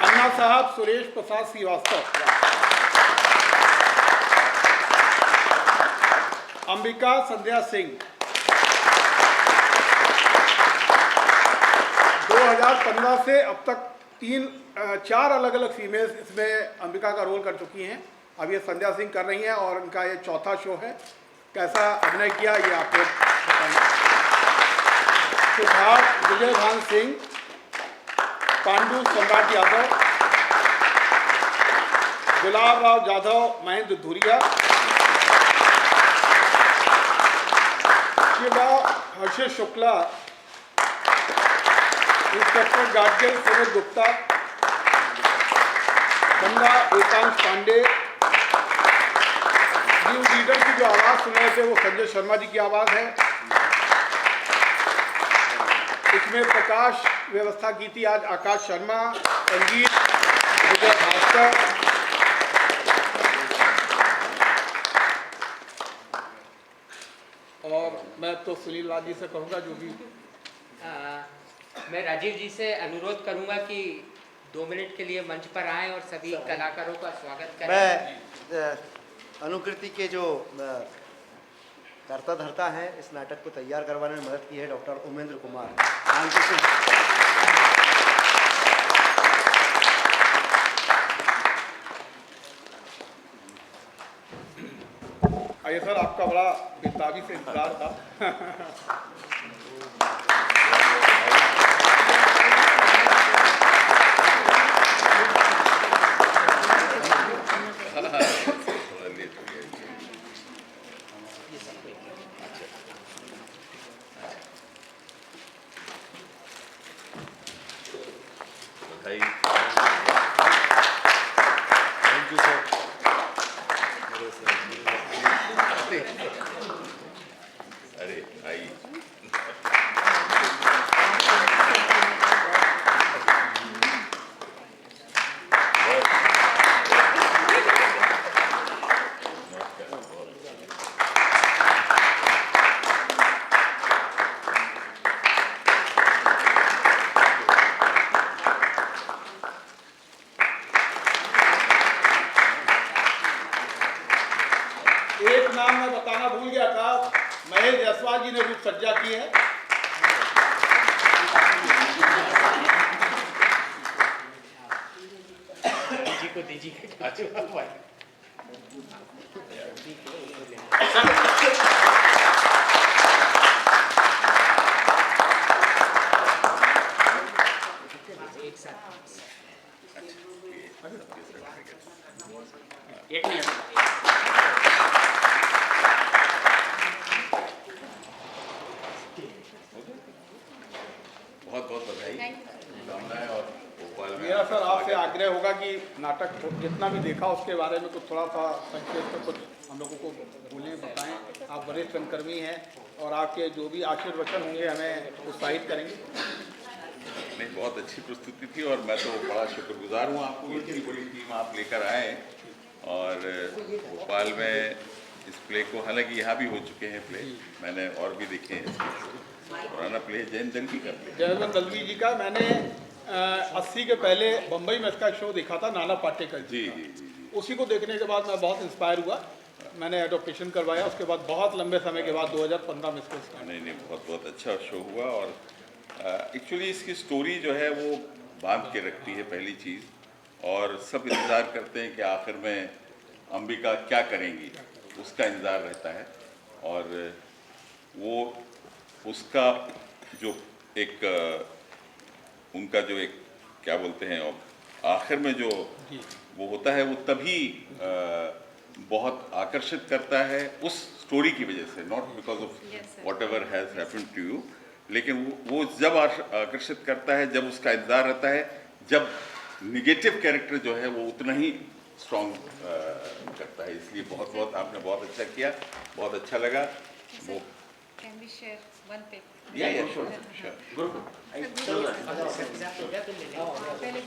अन्ना साहब सुरेश प्रसाद श्रीवास्तव, अंबिका संध्या सिंह। 2015 से अब तक 4 अलग अलग फीमेल्स इसमें अंबिका का रोल कर चुकी हैं। अब ये संध्या सिंह कर रही हैं और इनका ये चौथा शो है। कैसा अभिनय किया ये आप लोग बताएंगे। सिद्धार्थ विजय भान सिंह, पांडु सम्राट यादव, गुलाब राव जाधव, महेंद्र धुरिया, शिवा हर्षित शुक्ला, इंस्पेक्टर गाडगिल सुनील गुप्ता, गंगा एकांश पांडे। न्यू लीडर की जो आवाज़ सुन रहे थे वो संजय शर्मा जी की आवाज़ है। इसमें प्रकाश व्यवस्था की थी आज आकाश शर्मा, संगीत विजय भास्कर। और मैं तो सुनील राज जी से कहूँगा जो भी मैं राजीव जी से अनुरोध करूंगा कि 2 मिनट के लिए मंच पर आएं और सभी कलाकारों का स्वागत करें। मैं अनुकृति के जो कर्ता धर्ता हैं इस नाटक को तैयार करवाने में मदद की है डॉक्टर उमेंद्र कुमार। आइए सर, आपका बड़ा बेताबी से इंतजार था। एक नाम मैं बताना भूल गया था, महेश जायसवाल जी ने रूप सज्जा की है। जी को दीजिए। अच्छा एक मिनट। बहुत बहुत बधाई, शुभकामनाएं। और भोपाल में मेरा सर आपसे आग्रह होगा कि नाटक जितना भी देखा उसके बारे में कुछ थोड़ा सा संक्षेप में कुछ हम लोगों को बोलें, बताएं। आप वरिष्ठ रंगकर्मी हैं और आपके जो भी आशीर्वचन होंगे हमें उत्साहित करेंगे। नहीं, बहुत अच्छी प्रस्तुति थी और मैं तो बड़ा शुक्रगुजार हूँ आपको, इतनी बड़ी टीम आप लेकर आए। और भोपाल में इस प्ले को, हालांकि यहाँ भी हो चुके हैं प्ले, मैंने और भी देखे हैं इसके शो। पुराना प्ले जयंत दलवी का प्ले, जयवंत दलवी जी का, मैंने 80 के पहले बम्बई में इसका शो देखा था, नाना पाटेकर जी जी जी। उसी को देखने के बाद मैं बहुत इंस्पायर हुआ, मैंने एडोप्टेशन करवाया। उसके बाद बहुत लंबे समय के बाद 2015 में इसको स्टार्ट। नहीं, बहुत बहुत अच्छा शो हुआ। और एक्चुअली इसकी स्टोरी जो है वो बांध के रखती है, पहली चीज़। और सब इंतज़ार करते हैं कि आखिर में अंबिका क्या करेंगी, उसका इंतज़ार रहता है। और वो उसका जो एक उनका जो एक क्या बोलते हैं आखिर में जो वो होता है, वो तभी बहुत आकर्षित करता है उस स्टोरी की वजह से, not because of whatever has happened to you. लेकिन वो जब आकर्षित करता है, जब उसका इंतजार रहता है, जब निगेटिव कैरेक्टर जो है वो उतना ही स्ट्रॉन्ग करता है। इसलिए बहुत बहुत आपने बहुत अच्छा किया, बहुत अच्छा लगा। वो can we share one pic? Yeah sure sure. चलो। पहले